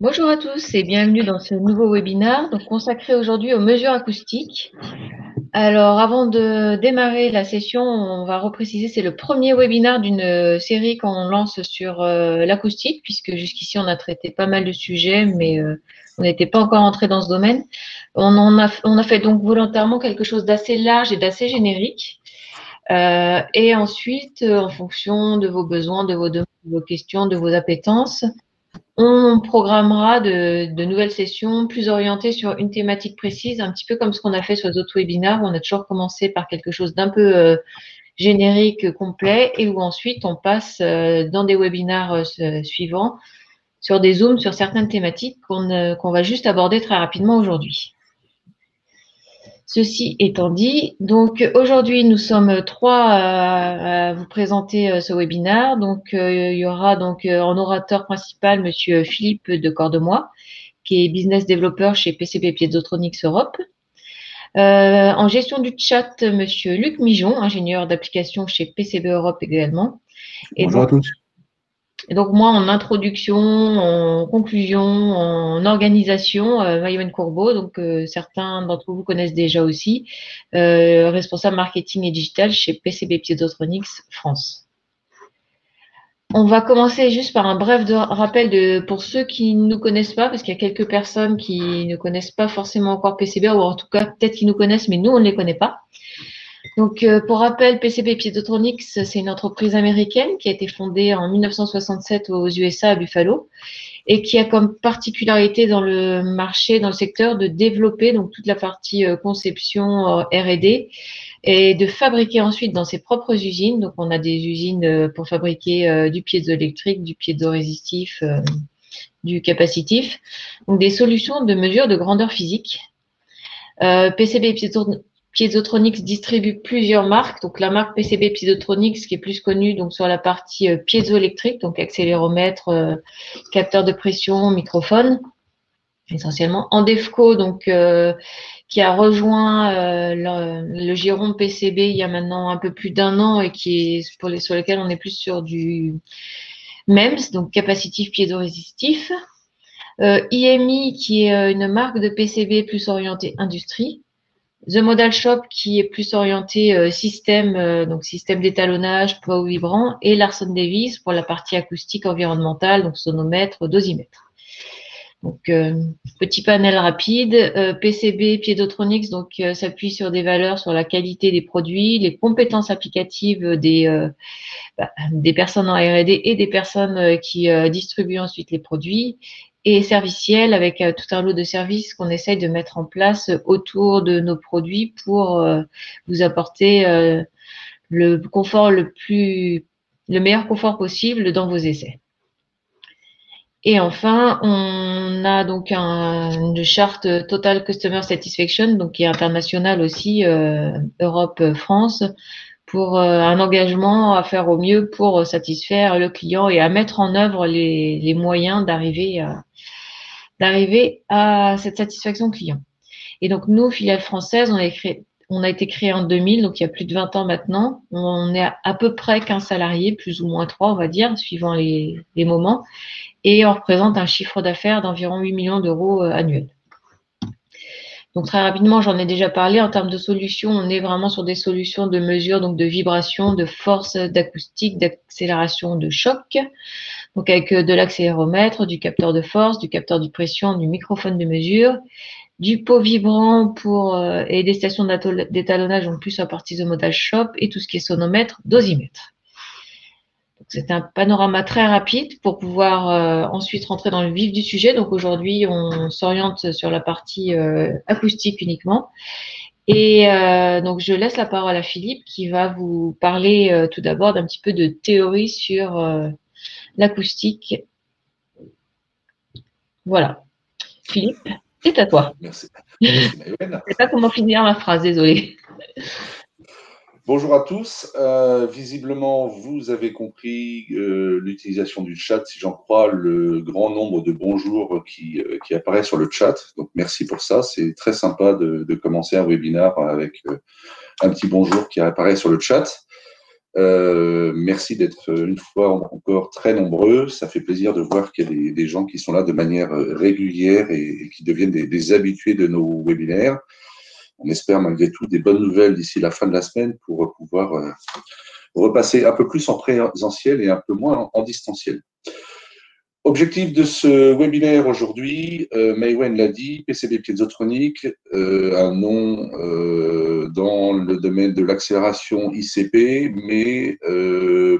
Bonjour à tous et bienvenue dans ce nouveau webinaire consacré aujourd'hui aux mesures acoustiques. Alors avant de démarrer la session, on va repréciser, c'est le premier webinaire d'une série qu'on lance sur l'acoustique, puisque jusqu'ici on a traité pas mal de sujets, mais on n'était pas encore entré dans ce domaine. On a fait donc volontairement quelque chose d'assez large et d'assez générique. Et ensuite, en fonction de vos besoins, de vos demandes, de vos questions, de vos appétences, on programmera de nouvelles sessions plus orientées sur une thématique précise, un petit peu comme ce qu'on a fait sur les autres webinaires, où on a toujours commencé par quelque chose d'un peu générique, complet, et où ensuite on passe dans des webinaires suivants sur des zooms sur certaines thématiques qu'on va juste aborder très rapidement aujourd'hui. Ceci étant dit, donc aujourd'hui nous sommes trois à vous présenter ce webinaire. Donc il y aura donc en orateur principal Monsieur Philippe de Cordemoy, qui est business developer chez PCB Piezotronics Europe. En gestion du chat, Monsieur Luc Mijon, ingénieur d'application chez PCB Europe également. Et Bonjour donc, à tous. moi, en introduction, en conclusion, en organisation, Maïwen Courbeau, donc certains d'entre vous connaissent déjà aussi, responsable marketing et digital chez PCB Piezotronics France. On va commencer juste par un bref rappel pour ceux qui ne nous connaissent pas, parce qu'il y a quelques personnes qui ne connaissent pas forcément encore PCB, ou en tout cas peut-être qu'ils nous connaissent, mais nous, on ne les connaît pas. Donc, pour rappel, PCB Piezotronics, c'est une entreprise américaine qui a été fondée en 1967 aux USA à Buffalo et qui a comme particularité dans le marché, dans le secteur, de développer donc toute la partie conception R&D et de fabriquer ensuite dans ses propres usines. Donc, on a des usines pour fabriquer du piézoélectrique, du piézorésistif, du capacitif, donc des solutions de mesure de grandeur physique. PCB Piezotronics distribue plusieurs marques. Donc, la marque PCB Piezotronics, qui est plus connue donc sur la partie piézoélectrique, donc accéléromètre, capteur de pression, microphone, essentiellement. Andefco, donc qui a rejoint le giron PCB il y a maintenant un peu plus d'un an et qui est sur lequel on est plus sur du MEMS, donc capacitif piézorésistif. IMI, qui est une marque de PCB plus orientée industrie. The Modal Shop, qui est plus orienté système, donc système d'étalonnage, poids vibrant, et Larson Davis pour la partie acoustique environnementale, donc sonomètre, dosimètre. Donc, petit panel rapide. PCB Piezotronics s'appuie sur des valeurs sur la qualité des produits, les compétences applicatives des personnes en R&D et des personnes qui distribuent ensuite les produits, et serviciel avec tout un lot de services qu'on essaye de mettre en place autour de nos produits pour vous apporter le confort le meilleur confort possible dans vos essais. Et enfin, on a donc une charte Total Customer Satisfaction, donc qui est internationale aussi, Europe-France, pour un engagement à faire au mieux pour satisfaire le client et à mettre en œuvre les moyens d'arriver à cette satisfaction client. Et donc, nous, filiale française, on a été créé en 2000, donc il y a plus de 20 ans maintenant. On est à peu près 15 salariés, plus ou moins 3, on va dire, suivant les moments. Et on représente un chiffre d'affaires d'environ 8 millions d'euros annuels. Donc très rapidement, j'en ai déjà parlé. En termes de solutions, on est vraiment sur des solutions de mesure, donc de vibration, de force, d'acoustique, d'accélération, de choc. Donc avec de l'accéléromètre, du capteur de force, du capteur de pression, du microphone de mesure, du pot vibrant et des stations d'étalonnage, donc plus à partir de Modal Shop, et tout ce qui est sonomètre, dosimètre. C'est un panorama très rapide pour pouvoir ensuite rentrer dans le vif du sujet. Donc aujourd'hui, on s'oriente sur la partie acoustique uniquement. Et donc je laisse la parole à Philippe qui va vous parler tout d'abord d'un petit peu de théorie sur l'acoustique. Voilà. Philippe, c'est à toi. Merci. Je Merci Maëwen. ne sais pas comment finir ma phrase, désolée. Bonjour à tous. Visiblement, vous avez compris l'utilisation du chat, si j'en crois, le grand nombre de bonjours qui apparaît sur le chat. Donc, merci pour ça. C'est très sympa de commencer un webinaire avec un petit bonjour qui apparaît sur le chat. Merci d'être une fois encore très nombreux. Ça fait plaisir de voir qu'il y a des gens qui sont là de manière régulière et qui deviennent des habitués de nos webinaires. On espère malgré tout des bonnes nouvelles d'ici la fin de la semaine pour pouvoir repasser un peu plus en présentiel et un peu moins en distanciel. Objectif de ce webinaire aujourd'hui, Maïwen l'a dit, PCB piézotronique, un nom dans le domaine de l'accélération ICP, mais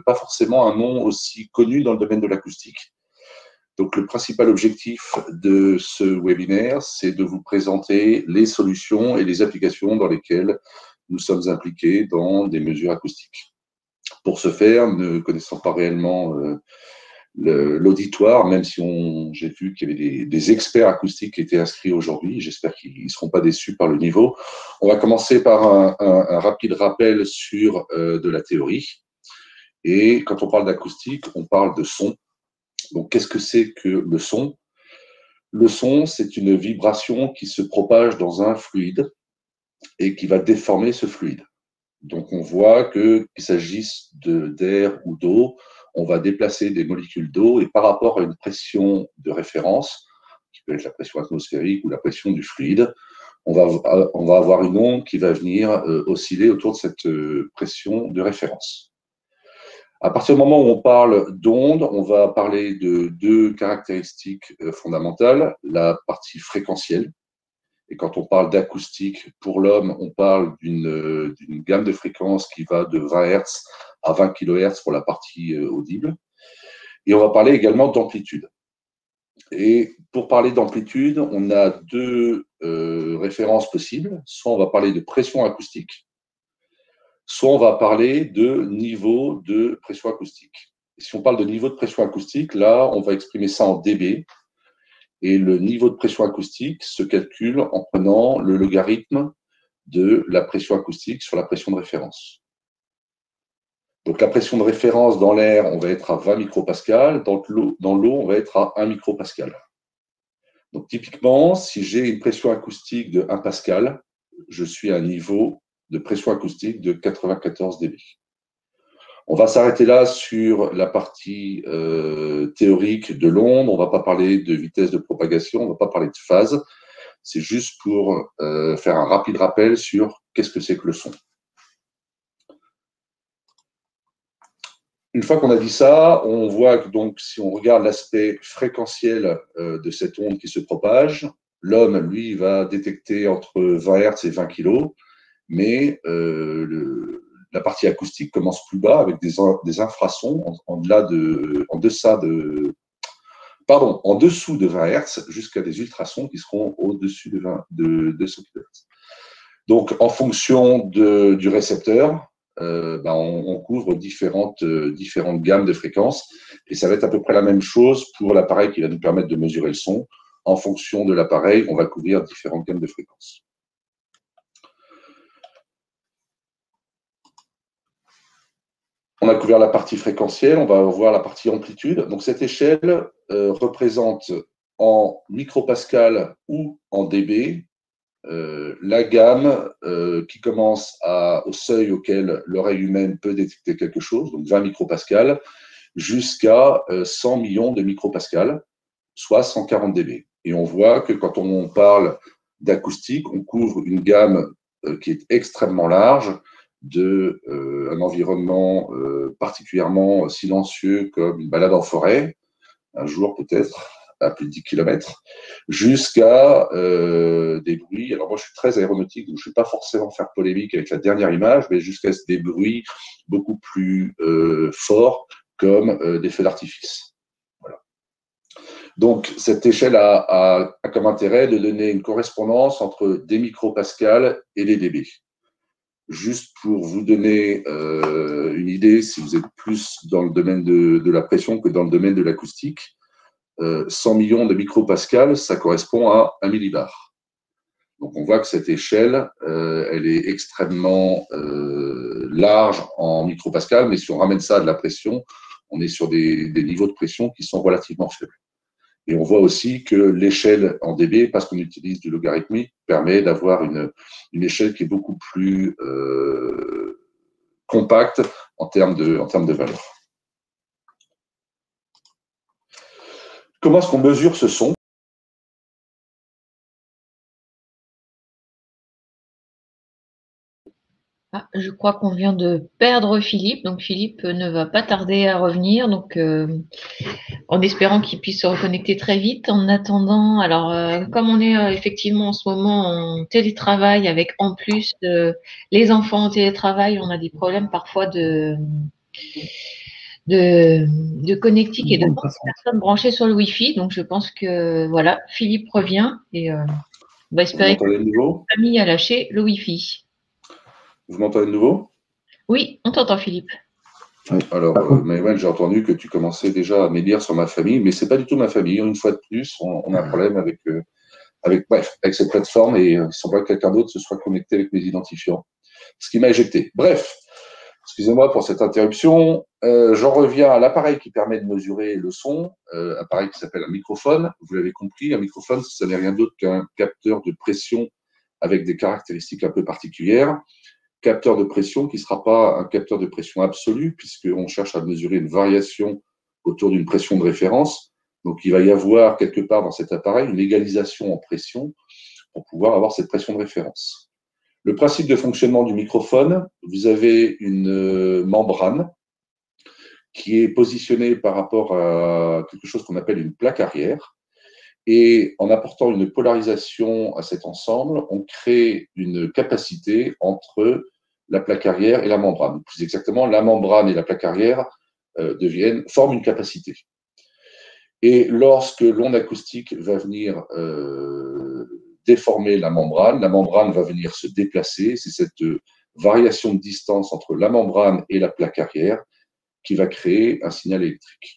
pas forcément un nom aussi connu dans le domaine de l'acoustique. Donc le principal objectif de ce webinaire, c'est de vous présenter les solutions et les applications dans lesquelles nous sommes impliqués dans des mesures acoustiques. Pour ce faire, ne connaissant pas réellement l'auditoire, même si j'ai vu qu'il y avait des experts acoustiques qui étaient inscrits aujourd'hui. J'espère qu'ils ne seront pas déçus par le niveau. On va commencer par un rapide rappel sur de la théorie. Et quand on parle d'acoustique, on parle de son. Donc, qu'est-ce que c'est que le son? Le son, c'est une vibration qui se propage dans un fluide et qui va déformer ce fluide. Donc, on voit qu'il s'agisse d'air ou d'eau, on va déplacer des molécules d'eau et par rapport à une pression de référence, qui peut être la pression atmosphérique ou la pression du fluide, on va avoir une onde qui va venir osciller autour de cette pression de référence. À partir du moment où on parle d'onde, on va parler de deux caractéristiques fondamentales, la partie fréquentielle. Et quand on parle d'acoustique, pour l'homme, on parle d'une gamme de fréquences qui va de 20 Hz à 20 kHz pour la partie audible. Et on va parler également d'amplitude. Et pour parler d'amplitude, on a deux références possibles. Soit on va parler de pression acoustique, soit on va parler de niveau de pression acoustique. Et si on parle de niveau de pression acoustique, là, on va exprimer ça en dB. Et le niveau de pression acoustique se calcule en prenant le logarithme de la pression acoustique sur la pression de référence. Donc la pression de référence dans l'air, on va être à 20 micropascal, dans l'eau, on va être à 1 micropascal. Donc typiquement, si j'ai une pression acoustique de 1 pascal, je suis à un niveau de pression acoustique de 94 dB. On va s'arrêter là sur la partie théorique de l'onde. On ne va pas parler de vitesse de propagation, on ne va pas parler de phase. C'est juste pour faire un rapide rappel sur qu'est-ce que c'est que le son. Une fois qu'on a dit ça, on voit que donc, si on regarde l'aspect fréquentiel de cette onde qui se propage, l'homme, lui, va détecter entre 20 Hz et 20 kg, mais la partie acoustique commence plus bas avec des infrasons en dessous de 20 Hz jusqu'à des ultrasons qui seront au-dessus de 200 kHz. Donc, en fonction du récepteur, on couvre différentes gammes de fréquences et ça va être à peu près la même chose pour l'appareil qui va nous permettre de mesurer le son. En fonction de l'appareil, on va couvrir différentes gammes de fréquences. On a couvert la partie fréquentielle, on va voir la partie amplitude. Donc cette échelle représente en micropascal ou en dB la gamme qui commence au seuil auquel l'oreille humaine peut détecter quelque chose, donc 20 micropascal, jusqu'à 100 millions de micropascal, soit 140 dB. Et on voit que quand on parle d'acoustique, on couvre une gamme qui est extrêmement large, un environnement particulièrement silencieux comme une balade en forêt, un jour peut-être, à plus de 10 km, jusqu'à des bruits. Alors moi, je suis très aéronautique, donc je ne vais pas forcément faire polémique avec la dernière image, mais jusqu'à des bruits beaucoup plus forts, comme des feux d'artifice. Voilà. Donc, cette échelle a comme intérêt de donner une correspondance entre des micropascals et des dB. Juste pour vous donner une idée, si vous êtes plus dans le domaine de la pression que dans le domaine de l'acoustique, 100 millions de micropascals, ça correspond à 1 millibar. Donc on voit que cette échelle, elle est extrêmement large en micropascal, mais si on ramène ça à de la pression, on est sur des niveaux de pression qui sont relativement faibles. Et on voit aussi que l'échelle en dB, parce qu'on utilise du logarithmique, permet d'avoir une échelle qui est beaucoup plus compacte en termes de valeur. Comment est-ce qu'on mesure ce son? Ah, je crois qu'on vient de perdre Philippe, donc Philippe ne va pas tarder à revenir, donc en espérant qu'il puisse se reconnecter très vite. En attendant, alors comme on est effectivement en ce moment en télétravail avec en plus les enfants en télétravail, on a des problèmes parfois de connectique et de personnes branchées sur le Wi-Fi. Donc je pense que voilà, Philippe revient et on va Vous espérer que m'entendez de nouveau? la famille a lâché le Wi-Fi. Vous m'entendez de nouveau? Oui, on t'entend Philippe. Alors, Maëwen, j'ai entendu que tu commençais déjà à m'élire sur ma famille, mais ce n'est pas du tout ma famille. Une fois de plus, on a un problème avec cette plateforme et il semblerait que quelqu'un d'autre se soit connecté avec mes identifiants, ce qui m'a éjecté. Bref, excusez-moi pour cette interruption. J'en reviens à l'appareil qui permet de mesurer le son, appareil qui s'appelle un microphone. Vous l'avez compris, un microphone, ce n'est rien d'autre qu'un capteur de pression avec des caractéristiques un peu particulières. Capteur de pression qui ne sera pas un capteur de pression absolue, puisqu'on cherche à mesurer une variation autour d'une pression de référence. Donc, il va y avoir quelque part dans cet appareil une égalisation en pression pour pouvoir avoir cette pression de référence. Le principe de fonctionnement du microphone, vous avez une membrane qui est positionnée par rapport à quelque chose qu'on appelle une plaque arrière. Et en apportant une polarisation à cet ensemble, on crée une capacité entre la plaque arrière et la membrane. Plus exactement, la membrane et la plaque arrière forment une capacité. Et lorsque l'onde acoustique va venir déformer la membrane va venir se déplacer. C'est cette variation de distance entre la membrane et la plaque arrière qui va créer un signal électrique.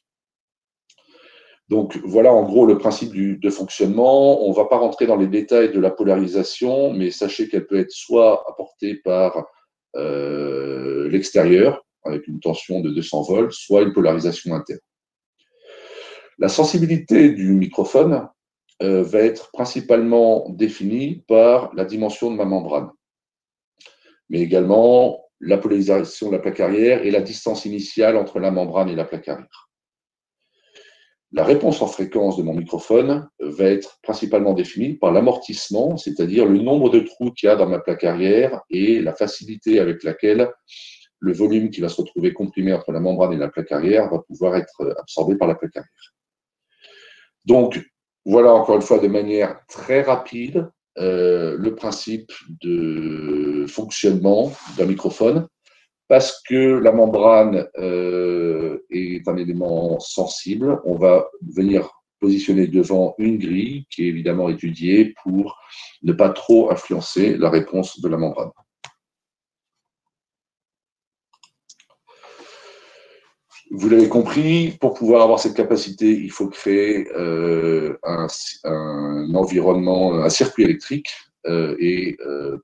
Donc voilà en gros le principe de fonctionnement. On ne va pas rentrer dans les détails de la polarisation, mais sachez qu'elle peut être soit apportée par l'extérieur, avec une tension de 200 volts, soit une polarisation interne. La sensibilité du microphone va être principalement définie par la dimension de ma membrane, mais également la polarisation de la plaque arrière et la distance initiale entre la membrane et la plaque arrière. La réponse en fréquence de mon microphone va être principalement définie par l'amortissement, c'est-à-dire le nombre de trous qu'il y a dans ma plaque arrière et la facilité avec laquelle le volume qui va se retrouver comprimé entre la membrane et la plaque arrière va pouvoir être absorbé par la plaque arrière. Donc, voilà encore une fois de manière très rapide le principe de fonctionnement d'un microphone. Parce que la membrane est un élément sensible, on va venir positionner devant une grille qui est évidemment étudiée pour ne pas trop influencer la réponse de la membrane. Vous l'avez compris, pour pouvoir avoir cette capacité, il faut créer un environnement, un circuit électrique. Et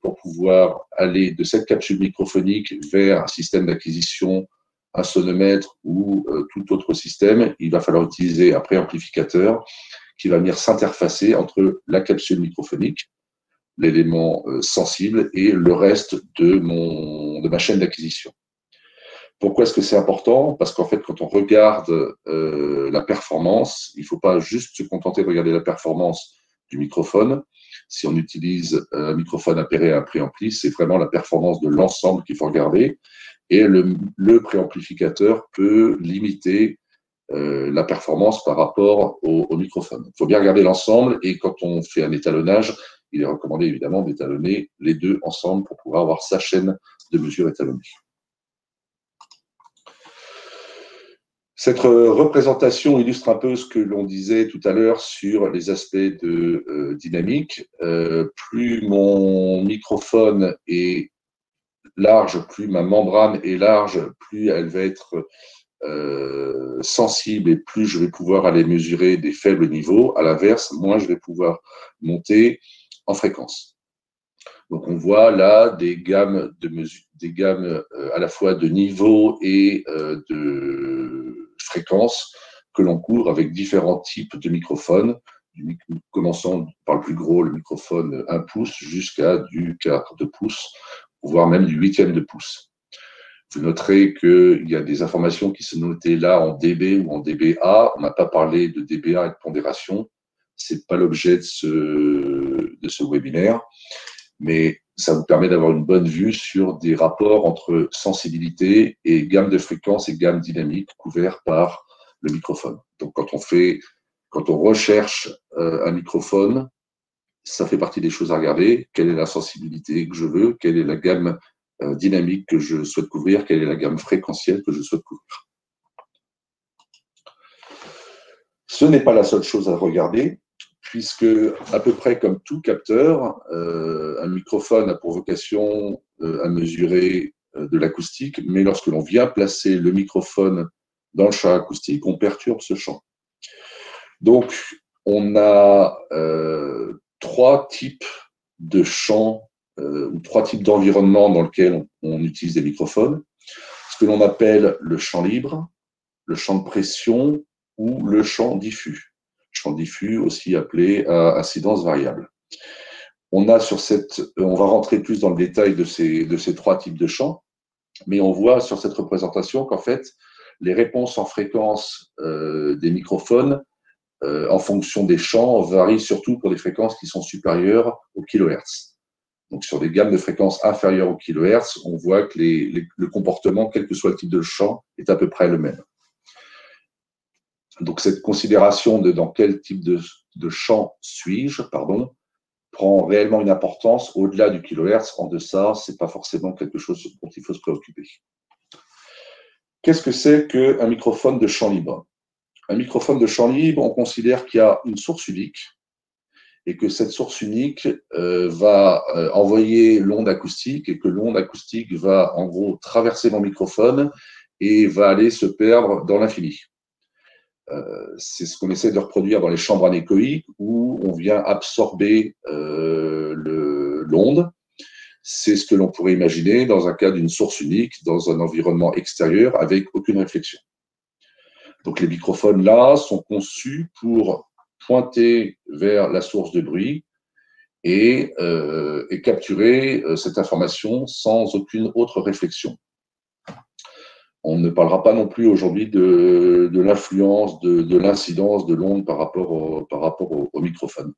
pour pouvoir aller de cette capsule microphonique vers un système d'acquisition, un sonomètre ou tout autre système, il va falloir utiliser un préamplificateur qui va venir s'interfacer entre la capsule microphonique, l'élément sensible, et le reste de ma chaîne d'acquisition. Pourquoi est-ce que c'est important? Parce qu'en fait, quand on regarde la performance, il ne faut pas juste se contenter de regarder la performance du microphone. Si on utilise un microphone appairé et un préampli, c'est vraiment la performance de l'ensemble qu'il faut regarder. Et le préamplificateur peut limiter la performance par rapport au microphone. Il faut bien regarder l'ensemble et quand on fait un étalonnage, il est recommandé évidemment d'étalonner les deux ensemble pour pouvoir avoir sa chaîne de mesure étalonnée. Cette représentation illustre un peu ce que l'on disait tout à l'heure sur les aspects de dynamique. Plus mon microphone est large, plus ma membrane est large, plus elle va être sensible et plus je vais pouvoir aller mesurer des faibles niveaux. À l'inverse, moins je vais pouvoir monter en fréquence. Donc on voit là des gammes à la fois de niveau et de fréquences que l'on couvre avec différents types de microphones, commençant par le plus gros, le microphone 1 pouce, jusqu'à du quart de pouce, voire même du 1/8 de pouce. Vous noterez qu'il y a des informations qui sont notées là en dB ou en dBA. On n'a pas parlé de dBA et de pondération. Ce n'est pas l'objet de ce webinaire, mais ça vous permet d'avoir une bonne vue sur des rapports entre sensibilité et gamme de fréquences et gamme dynamique couverts par le microphone. Donc, quand on recherche un microphone, ça fait partie des choses à regarder. Quelle est la sensibilité que je veux? Quelle est la gamme dynamique que je souhaite couvrir? Quelle est la gamme fréquentielle que je souhaite couvrir? Ce n'est pas la seule chose à regarder, puisque à peu près comme tout capteur, un microphone a pour vocation à mesurer de l'acoustique, mais lorsque l'on vient placer le microphone dans le champ acoustique, on perturbe ce champ. Donc, on a trois types de champs ou trois types d'environnements dans lesquels on utilise des microphones. Ce que l'on appelle le champ libre, le champ de pression ou le champ diffus. Champ diffus aussi appelé à incidence variable. On va rentrer plus dans le détail de ces trois types de champs, mais on voit sur cette représentation qu'en fait, les réponses en fréquence des microphones en fonction des champs varient surtout pour des fréquences qui sont supérieures au kilohertz. Donc, sur des gammes de fréquences inférieures au kilohertz, on voit que le comportement, quel que soit le type de champ, est à peu près le même. Donc, cette considération de dans quel type de champ suis-je, prend réellement une importance au-delà du kilohertz. En deçà, ce n'est pas forcément quelque chose dont il faut se préoccuper. Qu'est-ce que c'est qu'un microphone de champ libre? Un microphone de champ libre, on considère qu'il y a une source unique et que cette source unique va envoyer l'onde acoustique et que l'onde acoustique va en gros traverser mon microphone et va aller se perdre dans l'infini. C'est ce qu'on essaie de reproduire dans les chambres anéchoïques où on vient absorber l'onde. C'est ce que l'on pourrait imaginer dans un cas d'une source unique, dans un environnement extérieur avec aucune réflexion. Donc les microphones là sont conçus pour pointer vers la source de bruit et capturer cette information sans aucune autre réflexion. On ne parlera pas non plus aujourd'hui de l'influence, de l'incidence de l'onde par rapport au microphone.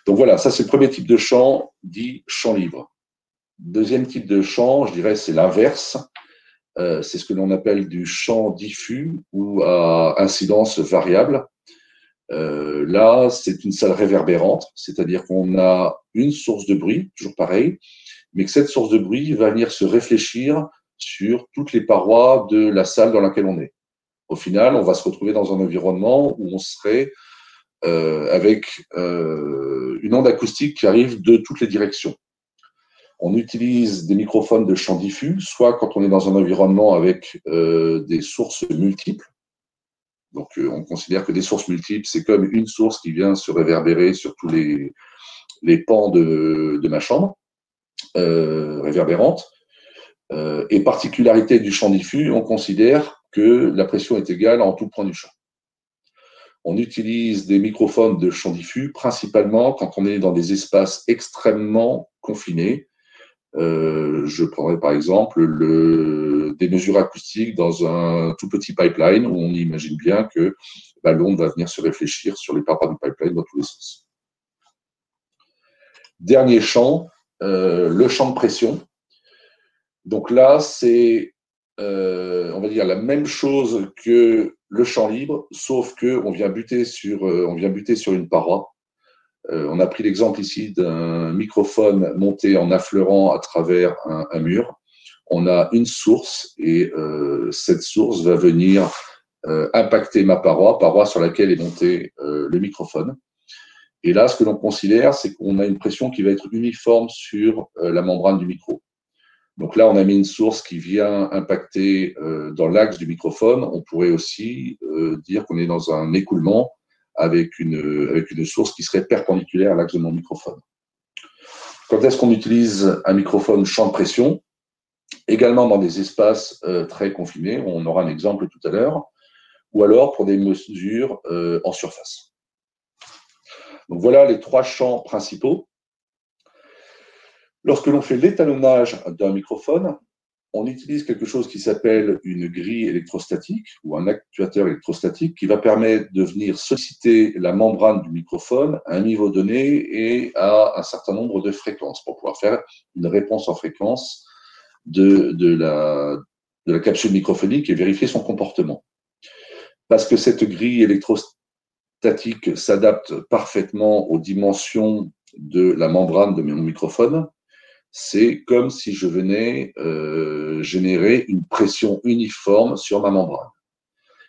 Donc voilà, ça c'est le premier type de champ, dit champ libre. Deuxième type de champ, je dirais, c'est l'inverse. C'est ce que l'on appelle du champ diffus ou à incidence variable. Là, c'est une salle réverbérante, c'est-à-dire qu'on a une source de bruit, toujours pareil, mais que cette source de bruit va venir se réfléchir sur toutes les parois de la salle dans laquelle on est. Au final, on va se retrouver dans un environnement où on serait avec une onde acoustique qui arrive de toutes les directions. On utilise des microphones de champ diffus, soit quand on est dans un environnement avec des sources multiples. Donc, on considère que des sources multiples, c'est comme une source qui vient se réverbérer sur tous les pans de ma chambre réverbérante. Et particularité du champ diffus, on considère que la pression est égale en tout point du champ. On utilise des microphones de champ diffus principalement quand on est dans des espaces extrêmement confinés. Je prendrai par exemple des mesures acoustiques dans un tout petit pipeline où on imagine bien que l'onde va venir se réfléchir sur les parois du pipeline dans tous les sens. Dernier champ, le champ de pression. Donc là, c'est, on va dire, la même chose que le champ libre, sauf qu'on vient buter sur une paroi. On a pris l'exemple ici d'un microphone monté en affleurant à travers un mur. On a une source et cette source va venir impacter ma paroi sur laquelle est monté le microphone. Et là, ce que l'on considère, c'est qu'on a une pression qui va être uniforme sur la membrane du micro. Donc là, on a mis une source qui vient impacter dans l'axe du microphone. On pourrait aussi dire qu'on est dans un écoulement avec une source qui serait perpendiculaire à l'axe de mon microphone. Quand est-ce qu'on utilise un microphone champ de pression? Également dans des espaces très confinés, on aura un exemple tout à l'heure, ou alors pour des mesures en surface. Donc voilà les trois champs principaux. Lorsque l'on fait l'étalonnage d'un microphone, on utilise quelque chose qui s'appelle une grille électrostatique ou un actuateur électrostatique qui va permettre de venir solliciter la membrane du microphone à un niveau donné et à un certain nombre de fréquences pour pouvoir faire une réponse en fréquence de la capsule microphonique et vérifier son comportement. Parce que cette grille électrostatique s'adapte parfaitement aux dimensions de la membrane de mon microphone, c'est comme si je venais générer une pression uniforme sur ma membrane.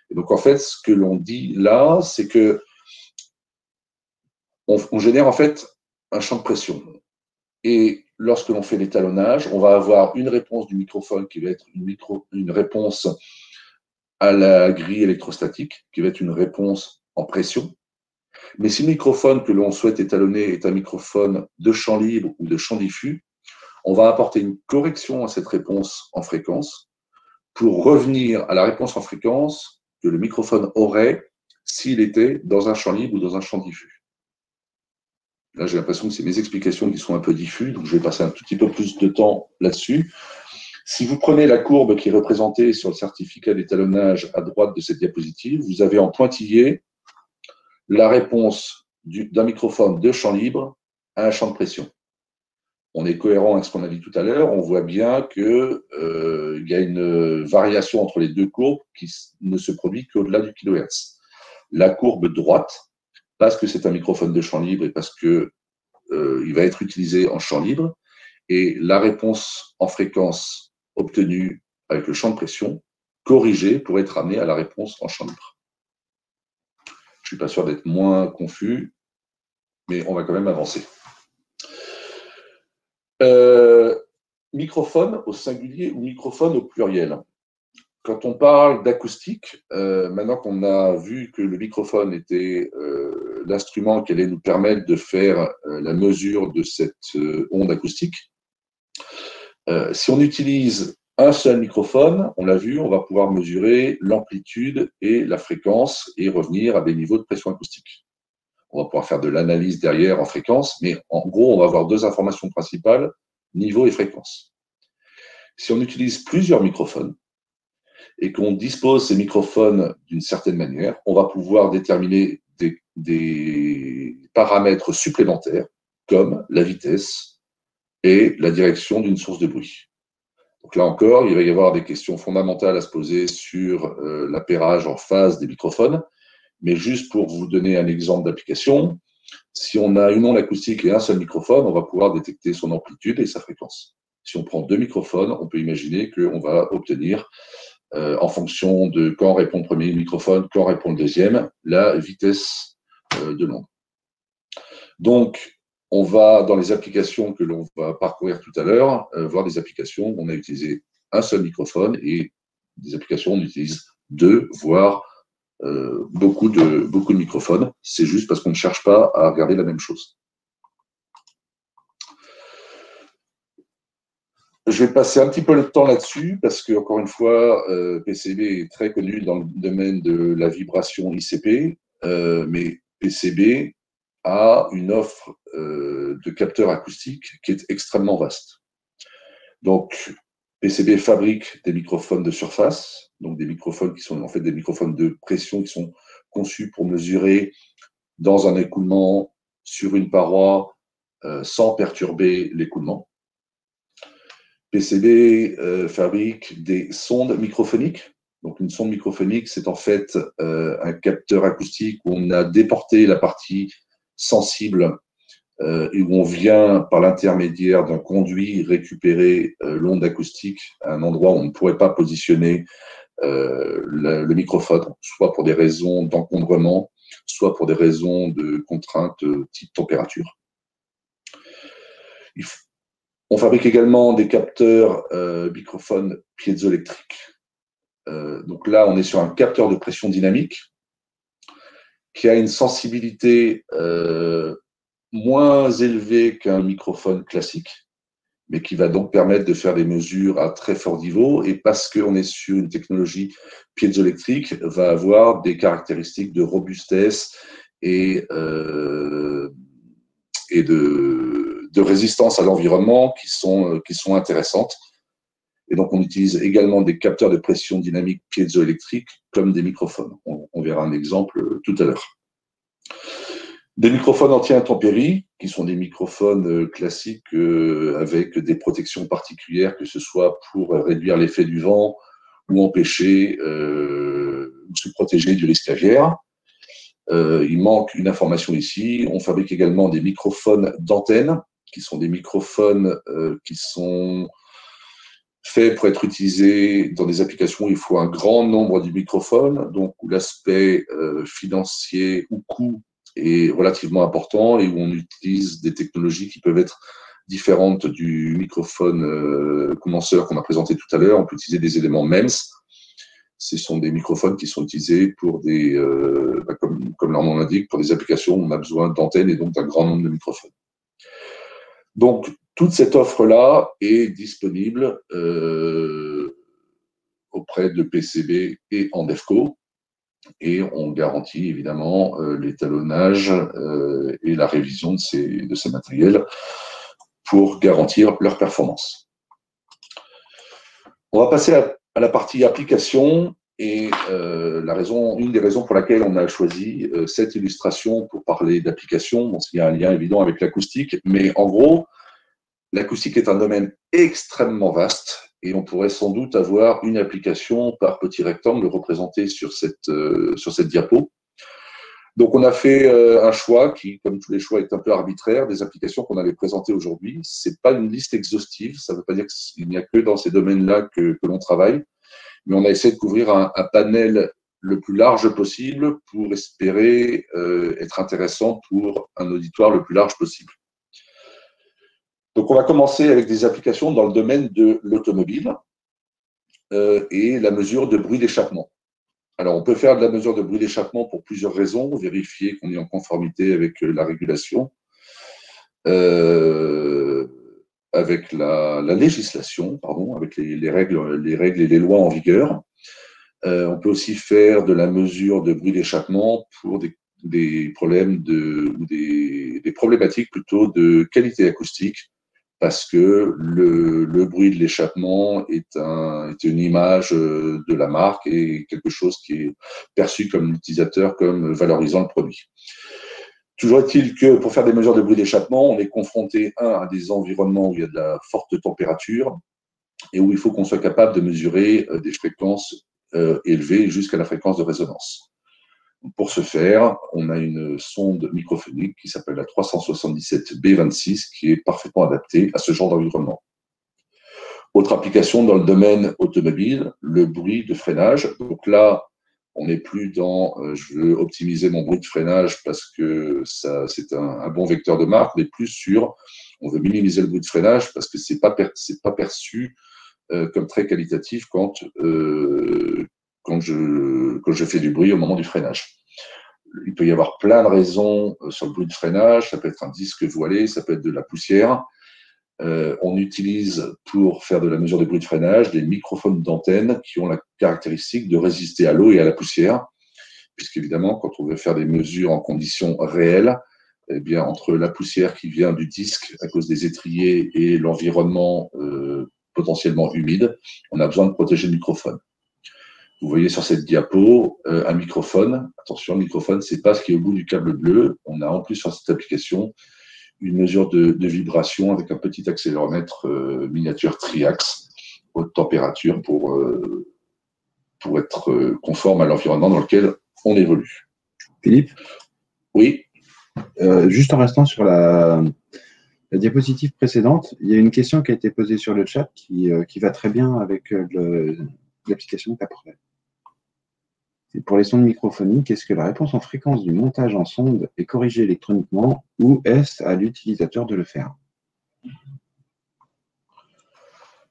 Et donc, en fait, ce que l'on dit là, c'est que on génère en fait un champ de pression. Et lorsque l'on fait l'étalonnage, on va avoir une réponse du microphone qui va être une réponse à la grille électrostatique, qui va être une réponse en pression. Mais si le microphone que l'on souhaite étalonner est un microphone de champ libre ou de champ diffus, on va apporter une correction à cette réponse en fréquence pour revenir à la réponse en fréquence que le microphone aurait s'il était dans un champ libre ou dans un champ diffus. Là, j'ai l'impression que c'est mes explications qui sont un peu diffuses, donc je vais passer un tout petit peu plus de temps là-dessus. Si vous prenez la courbe qui est représentée sur le certificat d'étalonnage à droite de cette diapositive, vous avez en pointillé la réponse d'un microphone de champ libre à un champ de pression. On est cohérent avec ce qu'on a dit tout à l'heure, on voit bien qu'il y a une variation entre les deux courbes qui ne se produit qu'au-delà du kHz. La courbe droite, parce que c'est un microphone de champ libre et parce qu'il va être utilisé en champ libre, et la réponse en fréquence obtenue avec le champ de pression, corrigée pour être amenée à la réponse en champ libre. Je ne suis pas sûr d'être moins confus, mais on va quand même avancer. Microphone au singulier ou microphone au pluriel. Quand on parle d'acoustique, maintenant qu'on a vu que le microphone était l'instrument qui allait nous permettre de faire la mesure de cette onde acoustique, si on utilise un seul microphone, on l'a vu, on va pouvoir mesurer l'amplitude et la fréquence et revenir à des niveaux de pression acoustique. On va pouvoir faire de l'analyse derrière en fréquence, mais en gros, on va avoir deux informations principales, niveau et fréquence. Si on utilise plusieurs microphones et qu'on dispose ces microphones d'une certaine manière, on va pouvoir déterminer des paramètres supplémentaires comme la vitesse et la direction d'une source de bruit. Donc là encore, il va y avoir des questions fondamentales à se poser sur l'appairage en phase des microphones, mais juste pour vous donner un exemple d'application, si on a une onde acoustique et un seul microphone, on va pouvoir détecter son amplitude et sa fréquence. Si on prend deux microphones, on peut imaginer qu'on va obtenir, en fonction de quand répond le premier microphone, quand répond le deuxième, la vitesse de l'onde. Donc, on va, dans les applications que l'on va parcourir tout à l'heure, voir des applications où on a utilisé un seul microphone et des applications où on utilise deux, voire beaucoup de microphones. C'est juste parce qu'on ne cherche pas à regarder la même chose. Je vais passer un petit peu le temps là-dessus parce que, encore une fois, PCB est très connu dans le domaine de la vibration ICP, mais PCB a une offre de capteurs acoustiques qui est extrêmement vaste. Donc, PCB fabrique des microphones de surface, donc des microphones qui sont en fait des microphones de pression qui sont conçus pour mesurer dans un écoulement sur une paroi sans perturber l'écoulement. PCB fabrique des sondes microphoniques. Donc, une sonde microphonique, c'est en fait un capteur acoustique où on a déporté la partie sensible et où on vient, par l'intermédiaire d'un conduit, récupérer l'onde acoustique à un endroit où on ne pourrait pas positionner le microphone, soit pour des raisons d'encombrement, soit pour des raisons de contraintes type température. On fabrique également des capteurs microphones piézoélectriques. Donc là, on est sur un capteur de pression dynamique qui a une sensibilité moins élevée qu'un microphone classique, mais qui va donc permettre de faire des mesures à très fort niveau. Et parce qu'on est sur une technologie piézoélectrique, va avoir des caractéristiques de robustesse et de résistance à l'environnement qui sont intéressantes. Et donc, on utilise également des capteurs de pression dynamique piézoélectriques comme des microphones. On verra un exemple tout à l'heure. Des microphones anti-intempéries, qui sont des microphones classiques avec des protections particulières, que ce soit pour réduire l'effet du vent ou empêcher ou se protéger du risque aviaire. Il manque une information ici. On fabrique également des microphones d'antenne, qui sont des microphones qui sont faits pour être utilisés dans des applications où il faut un grand nombre de microphones, donc où l'aspect financier ou coût est relativement important et où on utilise des technologies qui peuvent être différentes du microphone condenseur qu'on a présenté tout à l'heure. On peut utiliser des éléments MEMS. Ce sont des microphones qui sont utilisés pour des, comme leur nom l'indique, pour des applications où on a besoin d'antennes et donc d'un grand nombre de microphones. Donc, toute cette offre-là est disponible auprès de PCB et en DEFCO. Et on garantit évidemment l'étalonnage et la révision de ces matériels pour garantir leur performance. On va passer à la partie application et une des raisons pour laquelle on a choisi cette illustration pour parler d'application. Bon, il y a un lien évident avec l'acoustique, mais en gros, l'acoustique est un domaine extrêmement vaste et on pourrait sans doute avoir une application par petit rectangle représentée sur cette diapo. Donc, on a fait un choix qui, comme tous les choix, est un peu arbitraire, des applications qu'on allait présenter aujourd'hui. Ce n'est pas une liste exhaustive, ça ne veut pas dire qu'il n'y a que dans ces domaines-là que l'on travaille, mais on a essayé de couvrir un panel le plus large possible pour espérer être intéressant pour un auditoire le plus large possible. Donc, on va commencer avec des applications dans le domaine de l'automobile et la mesure de bruit d'échappement. Alors, on peut faire de la mesure de bruit d'échappement pour plusieurs raisons. Vérifier qu'on est en conformité avec la régulation, avec la législation, pardon, avec les règles et les lois en vigueur. On peut aussi faire de la mesure de bruit d'échappement pour des problèmes ou des problématiques plutôt de qualité acoustique, parce que le bruit de l'échappement est une image de la marque et quelque chose qui est perçu comme l'utilisateur comme valorisant le produit. Toujours est-il que pour faire des mesures de bruit d'échappement, on est confronté, à des environnements où il y a de la forte température et où il faut qu'on soit capable de mesurer des fréquences élevées jusqu'à la fréquence de résonance. Pour ce faire, on a une sonde microphonique qui s'appelle la 377B26 qui est parfaitement adaptée à ce genre d'environnement. Autre application dans le domaine automobile, le bruit de freinage. Donc là, on n'est plus dans je veux optimiser mon bruit de freinage parce que c'est un bon vecteur de marque, mais plus sur on veut minimiser le bruit de freinage parce que c'est pas perçu comme très qualitatif quand je fais du bruit au moment du freinage. Il peut y avoir plein de raisons sur le bruit de freinage. Ça peut être un disque voilé, ça peut être de la poussière. On utilise pour faire de la mesure de bruit de freinage des microphones d'antenne qui ont la caractéristique de résister à l'eau et à la poussière, puisqu'évidemment, quand on veut faire des mesures en conditions réelles, eh bien, entre la poussière qui vient du disque à cause des étriers et l'environnement potentiellement humide, on a besoin de protéger le microphone. Vous voyez sur cette diapo un microphone. Attention, le microphone, ce n'est pas ce qui est au bout du câble bleu. On a en plus sur cette application une mesure de vibration avec un petit accéléromètre miniature triaxe, haute température pour être conforme à l'environnement dans lequel on évolue. Philippe ? Oui. Juste en restant sur la diapositive précédente, il y a une question qui a été posée sur le chat qui va très bien avec l'application que tu as parlé. Pour les sondes microphoniques, est-ce que la réponse en fréquence du montage en sonde est corrigée électroniquement ou est-ce à l'utilisateur de le faire?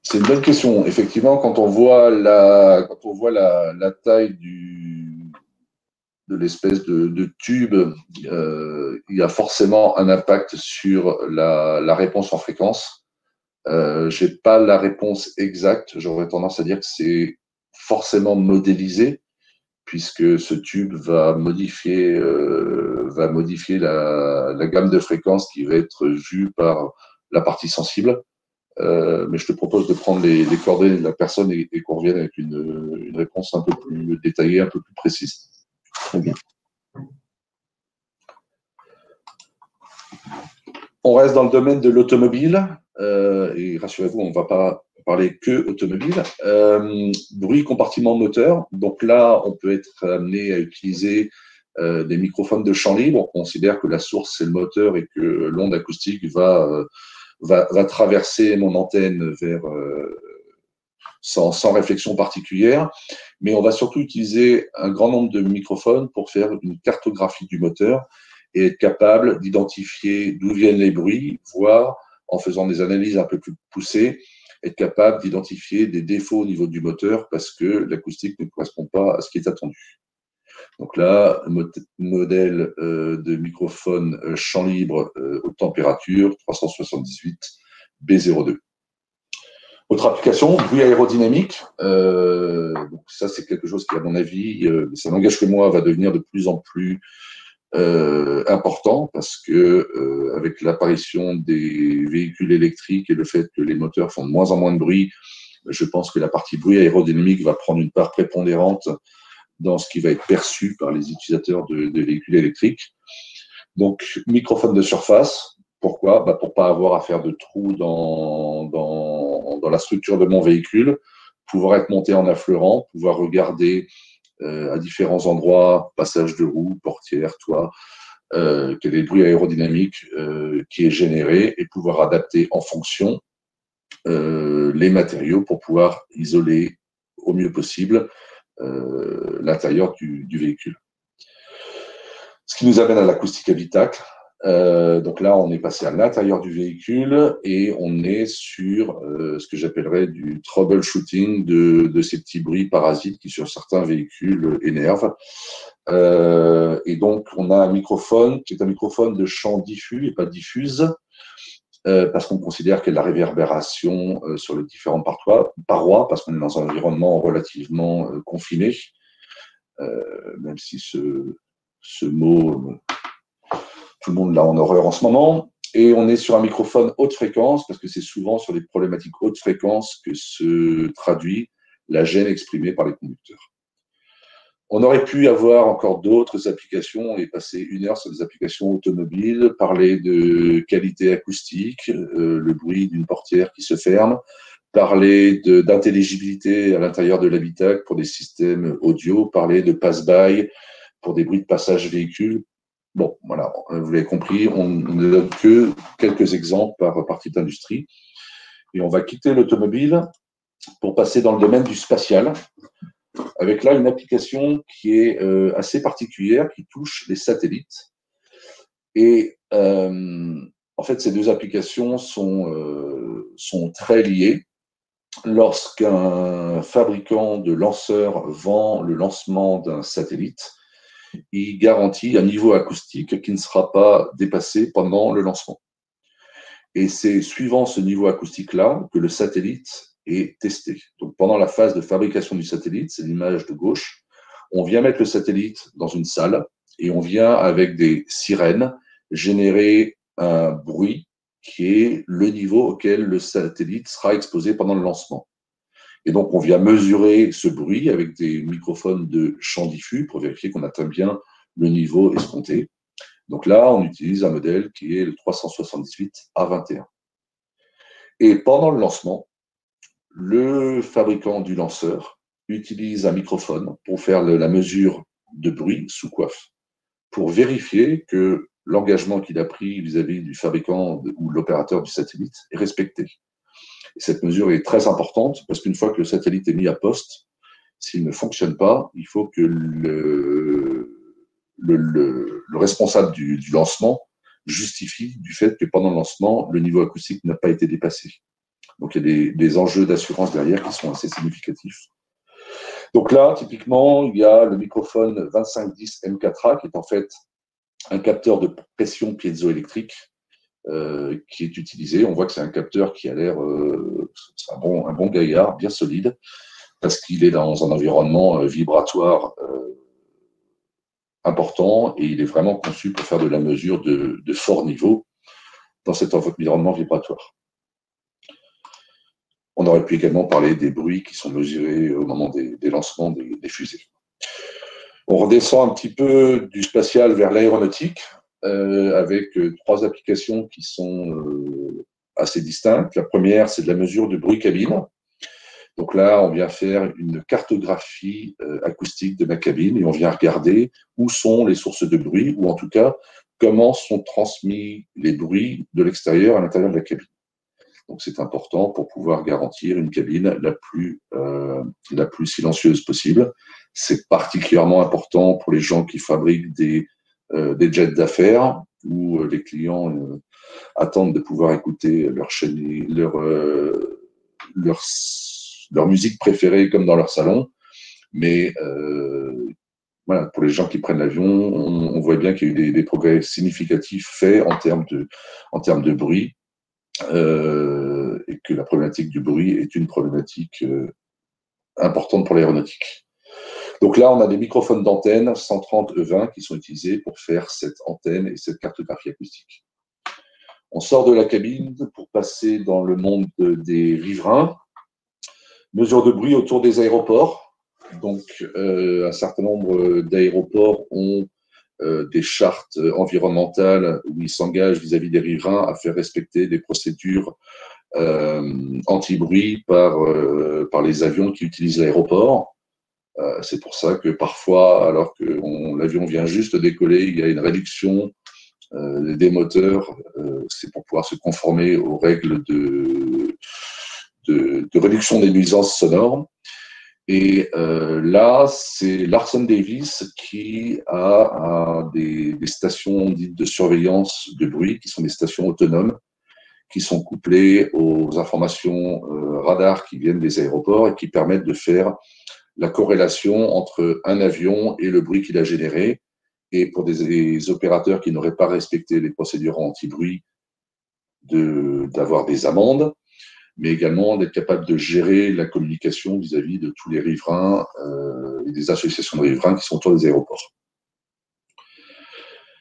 C'est une bonne question. Effectivement, quand on voit la taille de l'espèce de tube, il y a forcément un impact sur la réponse en fréquence. Je n'ai pas la réponse exacte. J'aurais tendance à dire que c'est forcément modélisé, puisque ce tube va modifier la gamme de fréquences qui va être vue par la partie sensible. Mais je te propose de prendre les coordonnées de la personne et qu'on revienne avec une réponse un peu plus détaillée, un peu plus précise. Très bien. On reste dans le domaine de l'automobile, et rassurez-vous, on ne va pas parler que automobile. Bruit, compartiment moteur. Donc là, on peut être amené à utiliser des microphones de champ libre. On considère que la source, c'est le moteur et que l'onde acoustique va traverser mon antenne sans réflexion particulière. Mais on va surtout utiliser un grand nombre de microphones pour faire une cartographie du moteur et être capable d'identifier d'où viennent les bruits, voire, en faisant des analyses un peu plus poussées, être capable d'identifier des défauts au niveau du moteur parce que l'acoustique ne correspond pas à ce qui est attendu. Donc là, modèle de microphone champ libre haute température 378 B02. Autre application, bruit aérodynamique. Donc ça, c'est quelque chose qui, à mon avis, ça n'engage que moi, va devenir de plus en plus important parce que avec l'apparition des véhicules électriques et le fait que les moteurs font de moins en moins de bruit, je pense que la partie bruit aérodynamique va prendre une part prépondérante dans ce qui va être perçu par les utilisateurs de véhicules électriques. Donc, microphone de surface. Pourquoi? Pour ne pas avoir à faire de trous dans la structure de mon véhicule, pouvoir être monté en affleurant, pouvoir regarder à différents endroits, passage de roues, portières, toit, quel est le bruit aérodynamique qui est généré et pouvoir adapter en fonction les matériaux pour pouvoir isoler au mieux possible l'intérieur du véhicule. Ce qui nous amène à l'acoustique habitacle. Donc là, on est passé à l'intérieur du véhicule et on est sur ce que j'appellerais du troubleshooting de ces petits bruits parasites qui, sur certains véhicules, énervent. Et donc, on a un microphone qui est un microphone de champ diffus et pas diffuse, parce qu'on considère qu'il y a de la réverbération sur les différentes parois, parce qu'on est dans un environnement relativement confiné, même si ce mot, tout le monde l'a en horreur en ce moment. Et on est sur un microphone haute fréquence, parce que c'est souvent sur des problématiques haute fréquence que se traduit la gêne exprimée par les conducteurs. On aurait pu avoir encore d'autres applications et passer 1 heure sur des applications automobiles, parler de qualité acoustique, le bruit d'une portière qui se ferme, parler d'intelligibilité à l'intérieur de l'habitacle pour des systèmes audio, parler de pass-by pour des bruits de passage véhicule. Bon, voilà, vous l'avez compris, on ne donne que quelques exemples par type d'industrie. Et on va quitter l'automobile pour passer dans le domaine du spatial, avec là une application qui est assez particulière, qui touche les satellites. Et en fait, ces deux applications sont très liées. Lorsqu'un fabricant de lanceurs vend le lancement d'un satellite, il garantit un niveau acoustique qui ne sera pas dépassé pendant le lancement. Et c'est suivant ce niveau acoustique-là que le satellite est testé. Donc, pendant la phase de fabrication du satellite, c'est l'image de gauche, on vient mettre le satellite dans une salle et on vient, avec des sirènes, générer un bruit qui est le niveau auquel le satellite sera exposé pendant le lancement. Et donc, on vient mesurer ce bruit avec des microphones de champ diffus pour vérifier qu'on atteint bien le niveau escompté. Donc là, on utilise un modèle qui est le 378 A21. Et pendant le lancement, le fabricant du lanceur utilise un microphone pour faire la mesure de bruit sous coiffe, pour vérifier que l'engagement qu'il a pris vis-à-vis du fabricant ou l'opérateur du satellite est respecté. Et cette mesure est très importante parce qu'une fois que le satellite est mis à poste, s'il ne fonctionne pas, il faut que le responsable du lancement justifie du fait que pendant le lancement, le niveau acoustique n'a pas été dépassé. Donc, il y a des enjeux d'assurance derrière qui sont assez significatifs. Donc là, typiquement, il y a le microphone 2510 M4A qui est en fait un capteur de pression piézoélectrique qui est utilisé. On voit que c'est un capteur qui a l'air un bon gaillard, bien solide, parce qu'il est dans un environnement vibratoire important et il est vraiment conçu pour faire de la mesure de fort niveau dans cet environnement vibratoire. On aurait pu également parler des bruits qui sont mesurés au moment des lancements des fusées. On redescend un petit peu du spatial vers l'aéronautique, avec 3 applications qui sont assez distinctes. La première, c'est de la mesure de bruit cabine. Donc là, on vient faire une cartographie acoustique de ma cabine et on vient regarder où sont les sources de bruit, ou en tout cas, comment sont transmis les bruits de l'extérieur à l'intérieur de la cabine. Donc c'est important pour pouvoir garantir une cabine la plus silencieuse possible. C'est particulièrement important pour les gens qui fabriquent des jets d'affaires, où les clients attendent de pouvoir écouter leur musique préférée comme dans leur salon. Mais voilà, pour les gens qui prennent l'avion, on voit bien qu'il y a eu des progrès significatifs faits en termes de bruit. Et que la problématique du bruit est une problématique importante pour l'aéronautique. Donc là, on a des microphones d'antenne 130 E20 qui sont utilisés pour faire cette antenne et cette cartographie acoustique. On sort de la cabine pour passer dans le monde des riverains. Mesure de bruit autour des aéroports. Donc, un certain nombre d'aéroports ont des chartes environnementales où ils s'engagent vis-à-vis des riverains à faire respecter des procédures anti-bruit par les avions qui utilisent l'aéroport. C'est pour ça que parfois, alors que l'avion vient juste de décoller, il y a une réduction des moteurs. C'est pour pouvoir se conformer aux règles de réduction des nuisances sonores. Et là, c'est Larsen Davis qui a des stations dites de surveillance de bruit, qui sont des stations autonomes, qui sont couplées aux informations radar qui viennent des aéroports et qui permettent de faire la corrélation entre un avion et le bruit qu'il a généré. Et pour des opérateurs qui n'auraient pas respecté les procédures anti-bruit, d'avoir des amendes, mais également d'être capable de gérer la communication vis-à-vis de tous les riverains et des associations de riverains qui sont autour des aéroports.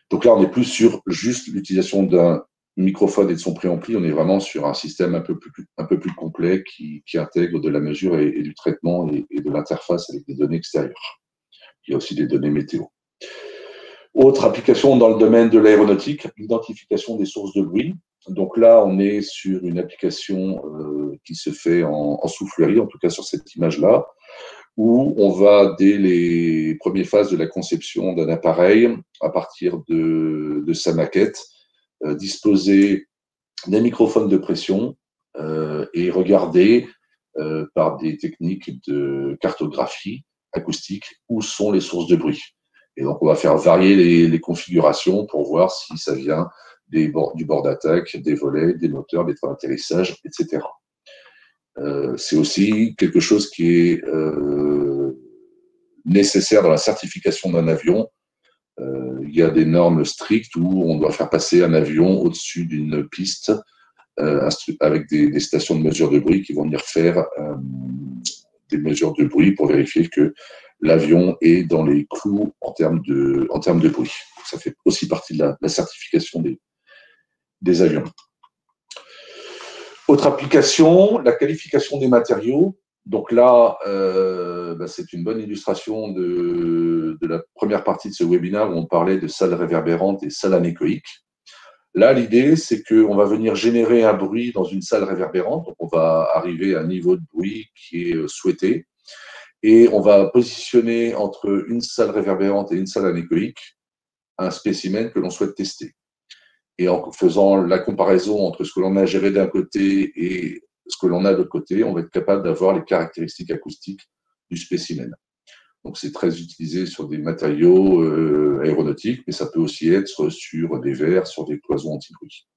Donc là, on n'est plus sur juste l'utilisation d'un microphone et de son préampli, on est vraiment sur un système un peu plus complet qui intègre de la mesure et du traitement et de l'interface avec des données extérieures. Il y a aussi des données météo. Autre application dans le domaine de l'aéronautique, l'identification des sources de bruit. Donc là, on est sur une application qui se fait en soufflerie, en tout cas sur cette image-là, où on va, dès les premières phases de la conception d'un appareil, à partir de sa maquette, disposer des microphones de pression et regarder par des techniques de cartographie acoustique où sont les sources de bruit. Et donc, on va faire varier les configurations pour voir si ça vient du bord d'attaque, des volets, des moteurs, des trains d'atterrissage, etc. C'est aussi quelque chose qui est nécessaire dans la certification d'un avion. Il y a des normes strictes où on doit faire passer un avion au-dessus d'une piste avec des stations de mesure de bruit qui vont venir faire des mesures de bruit pour vérifier que l'avion est dans les clous en termes de bruit. Ça fait aussi partie de la certification des avions. Autre application, la qualification des matériaux. Donc là, c'est une bonne illustration de la première partie de ce webinaire où on parlait de salles réverbérantes et salles anéchoïques. Là, l'idée, c'est qu'on va venir générer un bruit dans une salle réverbérante. Donc, on va arriver à un niveau de bruit qui est souhaité. Et on va positionner entre une salle réverbérante et une salle anéchoïque un spécimen que l'on souhaite tester. Et en faisant la comparaison entre ce que l'on a géré d'un côté et ce que l'on a de l'autre côté, on va être capable d'avoir les caractéristiques acoustiques du spécimen. Donc, c'est très utilisé sur des matériaux aéronautiques, mais ça peut aussi être sur des verres, sur des cloisons anti-bruit.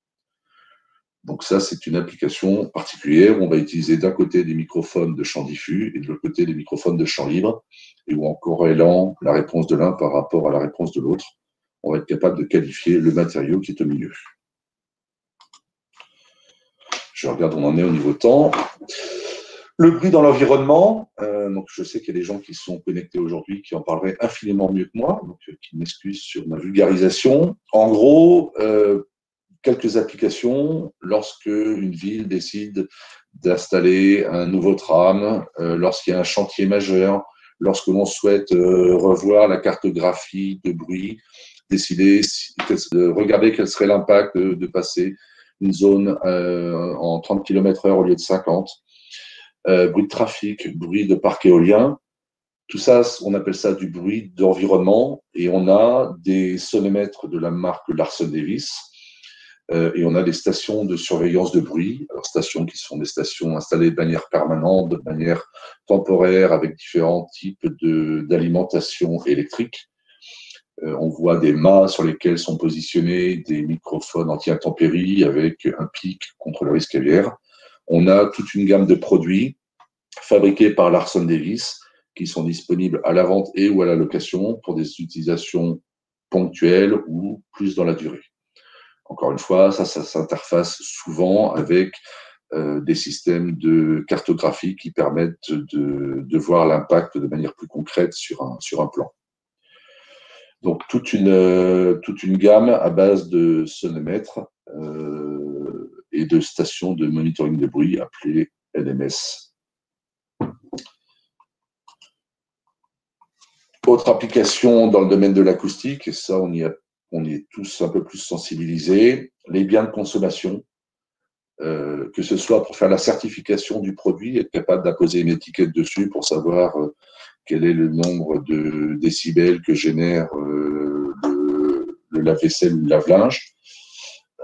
Donc ça, c'est une application particulière où on va utiliser d'un côté des microphones de champ diffus et de l'autre côté des microphones de champ libre, et où en corrélant la réponse de l'un par rapport à la réponse de l'autre, on va être capable de qualifier le matériau qui est au milieu. Je regarde où on en est au niveau temps. Le bruit dans l'environnement, donc je sais qu'il y a des gens qui sont connectés aujourd'hui qui en parleraient infiniment mieux que moi, donc qui m'excusent sur ma vulgarisation. En gros, quelques applications, lorsque une ville décide d'installer un nouveau tram lorsqu'il y a un chantier majeur, lorsque l'on souhaite revoir la cartographie de bruit, décider, regarder quel serait l'impact de passer une zone en 30 km/h au lieu de 50, bruit de trafic, bruit de parc éolien. Tout ça, on appelle ça du bruit d'environnement, et on a des sonomètres de la marque Larson Davis, et on a des stations de surveillance de bruit, alors stations qui sont des stations installées de manière permanente, de manière temporaire, avec différents types d'alimentation électrique. On voit des mâts sur lesquels sont positionnés des microphones anti-intempéries avec un pic contre le risque aviaire. On a toute une gamme de produits fabriqués par Larson Davis qui sont disponibles à la vente et ou à la location pour des utilisations ponctuelles ou plus dans la durée. Encore une fois, ça s'interface souvent avec des systèmes de cartographie qui permettent de voir l'impact de manière plus concrète sur un plan. Donc, toute une gamme à base de sonomètres et de stations de monitoring de bruit appelées NMS. Autre application dans le domaine de l'acoustique, et ça, on y est tous un peu plus sensibilisés, les biens de consommation, que ce soit pour faire la certification du produit, être capable d'apposer une étiquette dessus pour savoir quel est le nombre de décibels que génère le lave-vaisselle ou le lave-linge.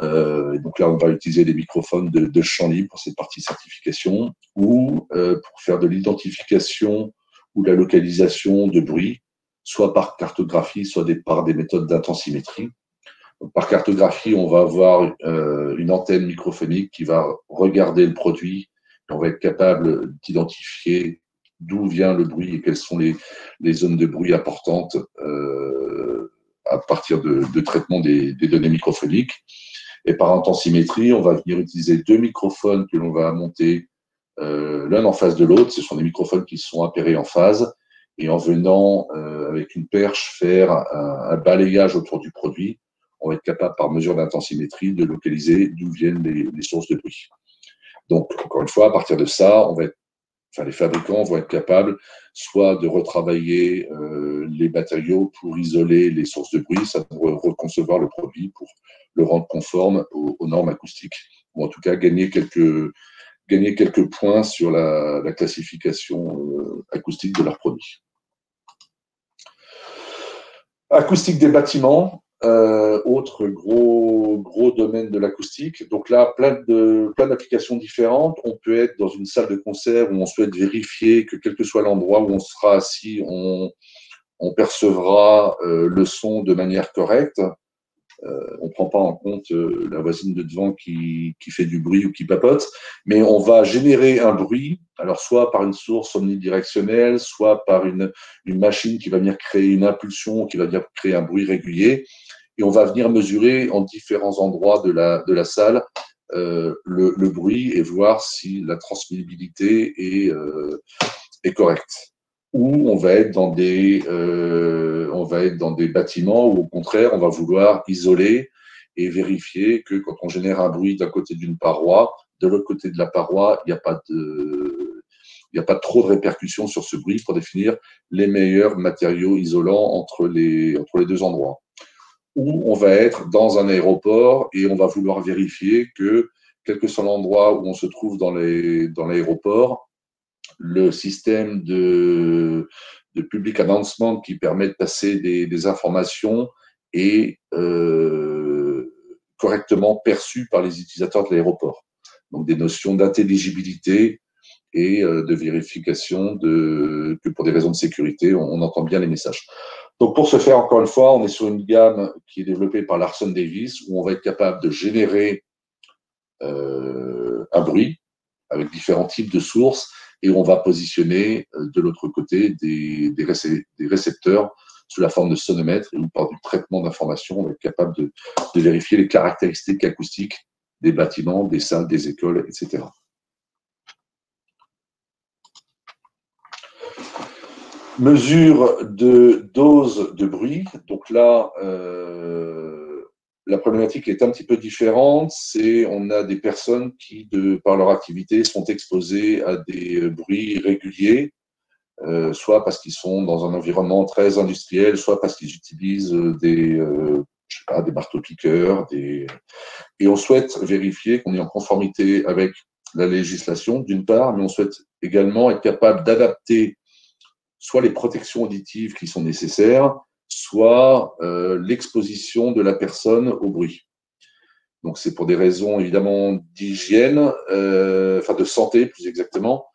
Donc là, on va utiliser des microphones de champ libre pour cette partie certification, ou pour faire de l'identification ou de la localisation de bruit, soit par cartographie, soit par des méthodes d'intensimétrie. Par cartographie, on va avoir une antenne microphonique qui va regarder le produit, et on va être capable d'identifier d'où vient le bruit et quelles sont les zones de bruit importantes à partir de traitement des données microphoniques. Et par intensimétrie, on va venir utiliser deux microphones que l'on va monter l'un en face de l'autre. Ce sont des microphones qui sont appairés en phase. Et en venant avec une perche faire un balayage autour du produit, on va être capable, par mesure d'intensimétrie, de localiser d'où viennent les sources de bruit. Donc, encore une fois, à partir de ça, les fabricants vont être capables soit de retravailler les matériaux pour isoler les sources de bruit, ça pour reconcevoir le produit pour le rendre conforme aux normes acoustiques, ou en tout cas gagner quelques points sur la classification acoustique de leurs produits. Acoustique des bâtiments, autre gros domaine de l'acoustique. Donc là, plein d'applications différentes. On peut être dans une salle de concert où on souhaite vérifier que quel que soit l'endroit où on sera assis, on percevra le son de manière correcte. On ne prend pas en compte la voisine de devant qui fait du bruit ou qui papote, mais on va générer un bruit, alors soit par une source omnidirectionnelle, soit par une machine qui va venir créer une impulsion, qui va venir créer un bruit régulier, et on va venir mesurer en différents endroits de la salle le bruit et voir si la transmissibilité est correcte. Ou on va être dans des bâtiments où, au contraire, on va vouloir isoler et vérifier que quand on génère un bruit d'un côté d'une paroi, de l'autre côté de la paroi, il n'y a pas trop de répercussions sur ce bruit pour définir les meilleurs matériaux isolants entre les deux endroits. Ou on va être dans un aéroport et on va vouloir vérifier que, quel que soit l'endroit où on se trouve dans l'aéroport, le système de public announcement qui permet de passer des informations est correctement perçu par les utilisateurs de l'aéroport. Donc des notions d'intelligibilité et de vérification que pour des raisons de sécurité, on entend bien les messages. Donc pour ce faire, encore une fois, on est sur une gamme qui est développée par Larson Davis, où on va être capable de générer un bruit avec différents types de sources, et on va positionner de l'autre côté des récepteurs sous la forme de sonomètres, et par du traitement d'informations, on va être capable de vérifier les caractéristiques acoustiques des bâtiments, des salles, des écoles, etc. Mesure de dose de bruit. Donc là, la problématique est un petit peu différente. On a des personnes qui, par leur activité, sont exposées à des bruits réguliers, soit parce qu'ils sont dans un environnement très industriel, soit parce qu'ils utilisent des marteaux-piqueurs. Et on souhaite vérifier qu'on est en conformité avec la législation, d'une part, mais on souhaite également être capable d'adapter soit les protections auditives qui sont nécessaires, soit l'exposition de la personne au bruit. Donc, c'est pour des raisons évidemment d'hygiène, de santé plus exactement.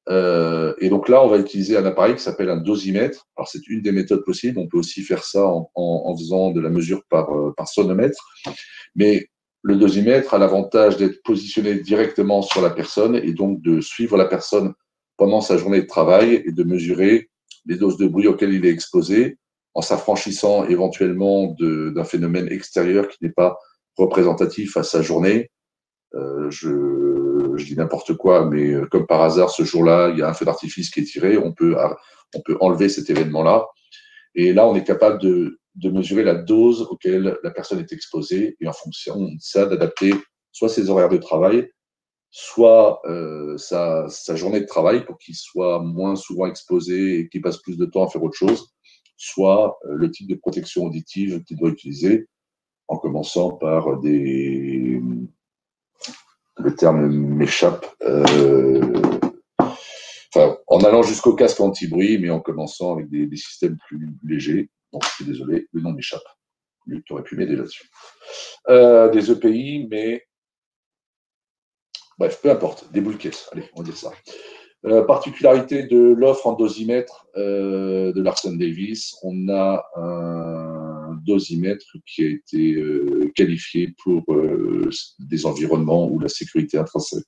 Et donc là, on va utiliser un appareil qui s'appelle un dosimètre. Alors, c'est une des méthodes possibles. On peut aussi faire ça en faisant de la mesure par sonomètre. Mais le dosimètre a l'avantage d'être positionné directement sur la personne et donc de suivre la personne pendant sa journée de travail et de mesurer les doses de bruit auxquelles il est exposé en s'affranchissant éventuellement d'un phénomène extérieur qui n'est pas représentatif à sa journée. Je dis n'importe quoi, mais comme par hasard, ce jour-là, il y a un feu d'artifice qui est tiré, on peut enlever cet événement-là. Et là, on est capable de mesurer la dose auquel la personne est exposée et en fonction de ça, d'adapter soit ses horaires de travail, soit sa journée de travail pour qu'il soit moins souvent exposé et qu'il passe plus de temps à faire autre chose, soit le type de protection auditive qu'il doit utiliser, en commençant par le terme m'échappe, en allant jusqu'au casque anti-bruit, mais en commençant avec des systèmes plus légers. Donc, je suis désolé, le nom m'échappe. Luc, tu aurais pu m'aider là-dessus. Des EPI, mais bref, peu importe, des boules caisses, allez, on va dire ça. Particularité de l'offre en dosimètre de Larson Davis, on a un dosimètre qui a été qualifié pour des environnements où la sécurité intrinsèque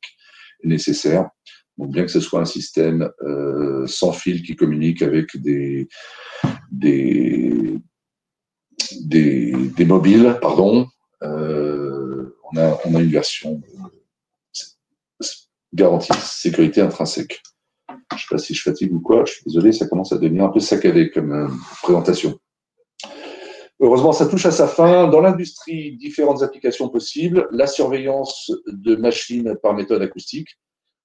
est nécessaire. Donc, bien que ce soit un système sans fil qui communique avec des mobiles, pardon, on a une version garantie sécurité intrinsèque. Je ne sais pas si je fatigue ou quoi, je suis désolé, ça commence à devenir un peu saccadé comme présentation. Heureusement, ça touche à sa fin. Dans l'industrie, différentes applications possibles. La surveillance de machines par méthode acoustique,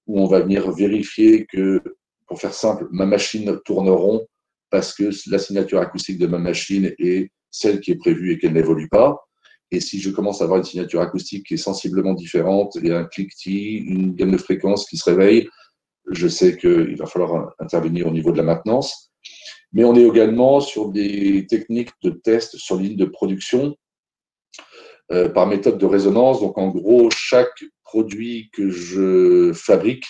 où on va venir vérifier que, pour faire simple, ma machine tourne rond parce que la signature acoustique de ma machine est celle qui est prévue et qu'elle n'évolue pas. Et si je commence à avoir une signature acoustique qui est sensiblement différente et un cliquetis, une gamme de fréquences qui se réveille, je sais qu'il va falloir intervenir au niveau de la maintenance. Mais on est également sur des techniques de test sur ligne de production par méthode de résonance. Donc, en gros, chaque produit que je fabrique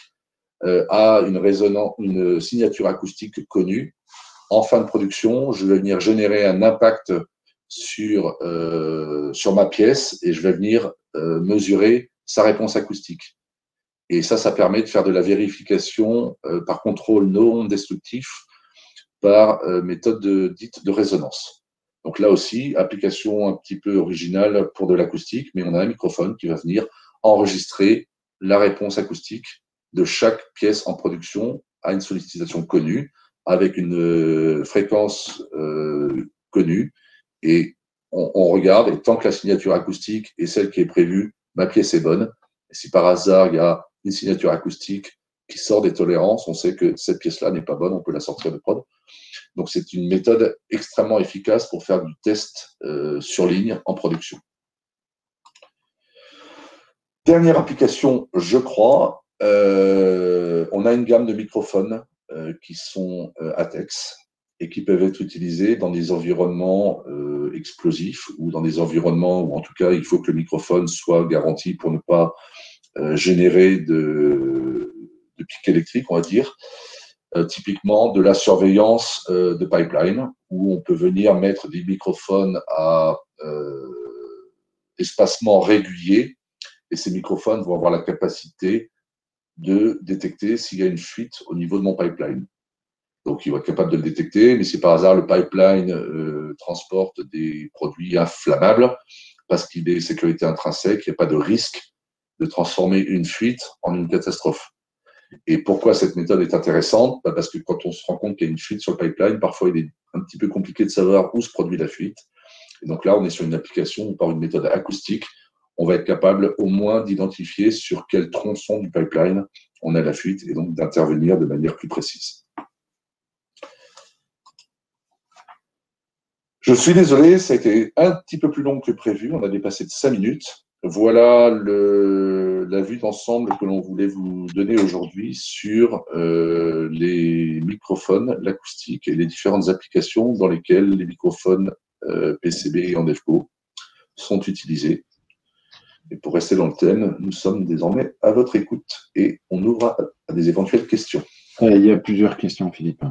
a une signature acoustique connue. En fin de production, je vais venir générer un impact sur ma pièce et je vais venir mesurer sa réponse acoustique. Et ça permet de faire de la vérification par contrôle non destructif par méthode dite de résonance. Donc là aussi, application un petit peu originale pour de l'acoustique, mais on a un microphone qui va venir enregistrer la réponse acoustique de chaque pièce en production à une sollicitation connue, avec une fréquence connue, et on regarde, et tant que la signature acoustique est celle qui est prévue, ma pièce est bonne. Et si par hasard, il y a une signature acoustique qui sort des tolérances, on sait que cette pièce-là n'est pas bonne, on peut la sortir de prod. Donc, c'est une méthode extrêmement efficace pour faire du test sur ligne en production. Dernière application, je crois, on a une gamme de microphones qui sont ATEX et qui peuvent être utilisés dans des environnements explosifs ou dans des environnements où, en tout cas, il faut que le microphone soit garanti pour ne pas générer de pics électriques, on va dire. Typiquement de la surveillance de pipeline, où on peut venir mettre des microphones à espacement régulier, et ces microphones vont avoir la capacité de détecter s'il y a une fuite au niveau de mon pipeline. Donc, ils vont être capables de le détecter, mais si par hasard le pipeline transporte des produits inflammables, parce qu'il est sécurité intrinsèque, il n'y a pas de risque de transformer une fuite en une catastrophe. Et pourquoi cette méthode est intéressante? Parce que quand on se rend compte qu'il y a une fuite sur le pipeline, parfois il est un petit peu compliqué de savoir où se produit la fuite. Et donc là, on est sur une application où, par une méthode acoustique, on va être capable au moins d'identifier sur quel tronçon du pipeline on a la fuite et donc d'intervenir de manière plus précise. Je suis désolé, ça a été un petit peu plus long que prévu, on a dépassé de 5 minutes. Voilà la vue d'ensemble que l'on voulait vous donner aujourd'hui sur les microphones, l'acoustique et les différentes applications dans lesquelles les microphones PCB et Endevco sont utilisés. Et pour rester dans le thème, nous sommes désormais à votre écoute et on ouvre à des éventuelles questions. Il y a plusieurs questions, Philippe.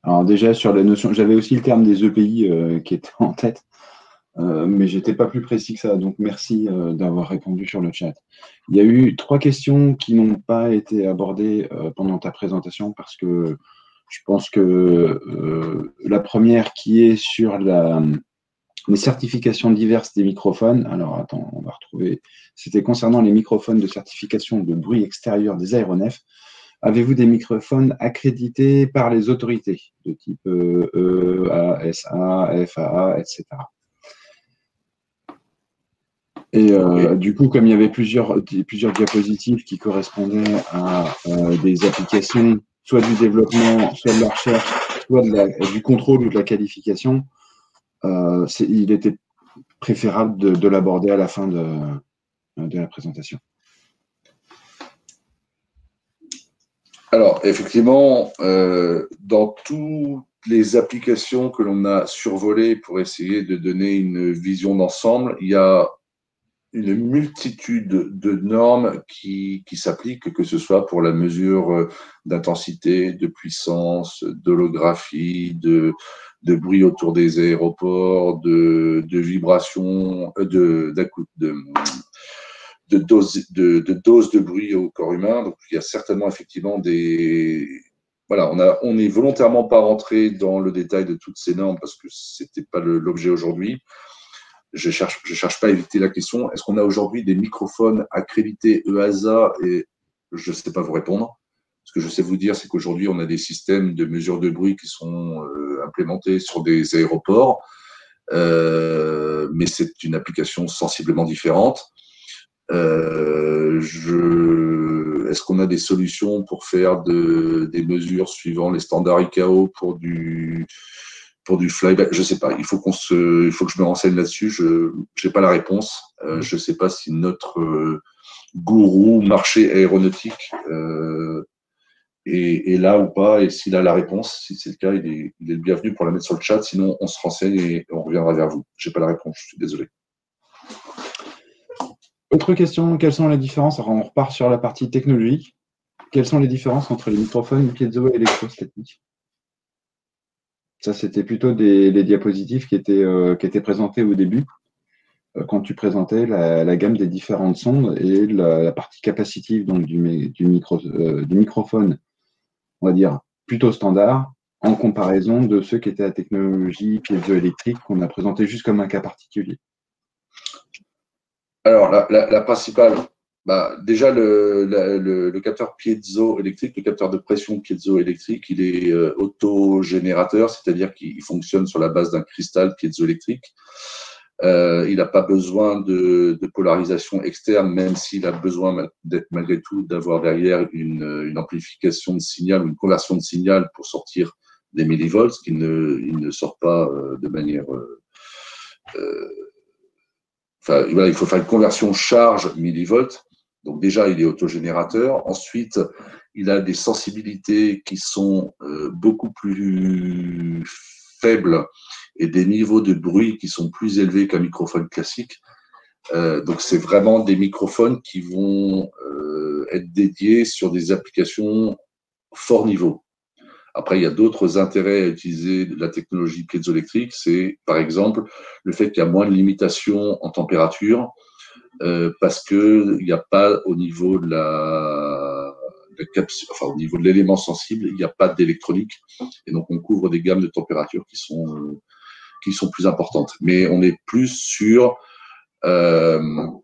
Alors déjà, sur la notion, j'avais aussi le terme des EPI qui était en tête, mais je n'étais pas plus précis que ça, donc merci d'avoir répondu sur le chat. Il y a eu 3 questions qui n'ont pas été abordées pendant ta présentation parce que je pense que la première qui est sur les certifications diverses des microphones. Alors, attends, on va retrouver. C'était concernant les microphones de certification de bruit extérieur des aéronefs. Avez-vous des microphones accrédités par les autorités de type EASA, FAA, etc. Et du coup, comme il y avait plusieurs diapositives qui correspondaient à des applications, soit du développement, soit de la recherche, soit du contrôle ou de la qualification, il était préférable de l'aborder à la fin de la présentation. Alors, effectivement, dans toutes les applications que l'on a survolées pour essayer de donner une vision d'ensemble, il y a une multitude de normes qui s'appliquent, que ce soit pour la mesure d'intensité, de puissance, d'holographie, de bruit autour des aéroports, de vibration, de dose de bruit au corps humain. Donc, il y a certainement effectivement des… Voilà, on n'est volontairement pas rentré dans le détail de toutes ces normes parce que ce n'était pas l'objet aujourd'hui. Je cherche pas à éviter la question. Est-ce qu'on a aujourd'hui des microphones accrédités EASA? Et je ne sais pas vous répondre. Ce que je sais vous dire, c'est qu'aujourd'hui, on a des systèmes de mesure de bruit qui sont implémentés sur des aéroports, mais c'est une application sensiblement différente. Est-ce qu'on a des solutions pour faire des mesures suivant les standards ICAO pour du flyback? Je ne sais pas. Il faut que je me renseigne là-dessus. Je n'ai pas la réponse. Je ne sais pas si notre gourou marché aéronautique est là ou pas, et s'il a la réponse. Si c'est le cas, il est le bienvenu pour la mettre sur le chat. Sinon, on se renseigne et on reviendra vers vous. Je n'ai pas la réponse. Je suis désolé. Autre question, quelles sont les différences? Alors, on repart sur la partie technologique. Quelles sont les différences entre les microphones piezo et électrostatiques? Ça, c'était plutôt les diapositives qui étaient présentées au début, quand tu présentais la gamme des différentes sondes et la partie capacitive donc, du microphone, on va dire, plutôt standard, en comparaison de ceux qui étaient à technologie piézoélectrique qu'on a présenté juste comme un cas particulier. Alors, la principale, déjà le capteur piézoélectrique, le capteur de pression piézoélectrique, il est autogénérateur, c'est-à-dire qu'il fonctionne sur la base d'un cristal piézoélectrique. Il n'a pas besoin de polarisation externe, même s'il a besoin malgré tout d'avoir derrière une amplification de signal ou une conversion de signal pour sortir des millivolts, il ne sort pas de manière… il faut faire une conversion charge millivolts. Donc déjà, il est autogénérateur. Ensuite, il a des sensibilités qui sont beaucoup plus faibles et des niveaux de bruit qui sont plus élevés qu'un microphone classique. Donc, c'est vraiment des microphones qui vont être dédiés sur des applications fort niveau. Après, il y a d'autres intérêts à utiliser de la technologie piézoélectrique. C'est, par exemple, le fait qu'il y a moins de limitations en température parce qu'il n'y a pas au niveau de au niveau de l'élément sensible, il n'y a pas d'électronique. Et donc, on couvre des gammes de températures qui sont plus importantes. Mais on est plus sur… on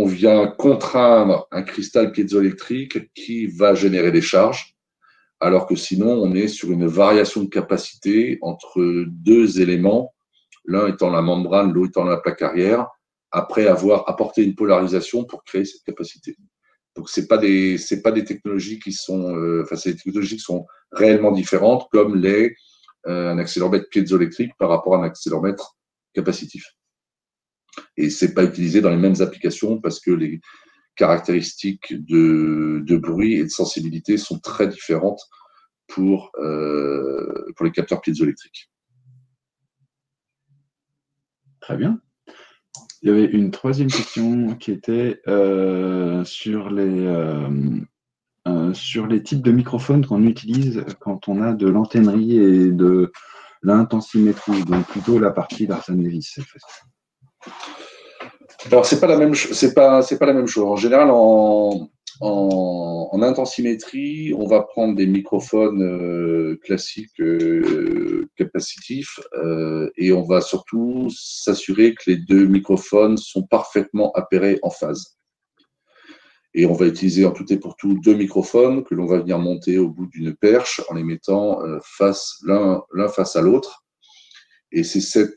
vient contraindre un cristal piézoélectrique qui va générer des charges, alors que sinon, on est sur une variation de capacité entre deux éléments l'un étant la membrane, l'autre étant la plaque arrière, après avoir apporté une polarisation pour créer cette capacité. Donc, c'est pas des technologies qui sont, c'est des technologies qui sont réellement différentes, comme un accéléromètre piézoélectrique par rapport à un accéléromètre capacitif. Et c'est pas utilisé dans les mêmes applications parce que les caractéristiques de bruit et de sensibilité sont très différentes pour les capteurs piézoélectriques. Très bien. Il y avait une troisième question qui était sur les types de microphones qu'on utilise quand on a de l'antennerie et de l'intensimétrie, donc plutôt la partie Larsen-Lewis cette fois-ci. Alors, c'est pas la même chose. C'est pas la même chose. En général, en intensimétrie, on va prendre des microphones classiques capacitifs et on va surtout s'assurer que les deux microphones sont parfaitement appairés en phase. Et on va utiliser en tout et pour tout deux microphones que l'on va venir monter au bout d'une perche en les mettant l'un face à l'autre. Et c'est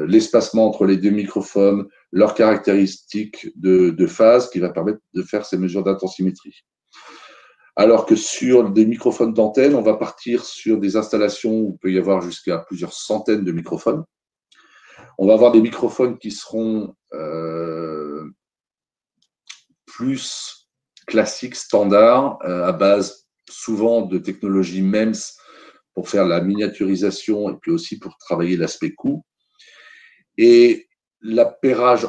l'espacement entre les deux microphones, leurs caractéristiques de phase qui va permettre de faire ces mesures d'intensimétrie. Alors que sur des microphones d'antenne, on va partir sur des installations où il peut y avoir jusqu'à plusieurs centaines de microphones. On va avoir des microphones qui seront plus classiques, standards, à base souvent de technologie MEMS pour faire la miniaturisation et puis aussi pour travailler l'aspect coût. Et l'appairage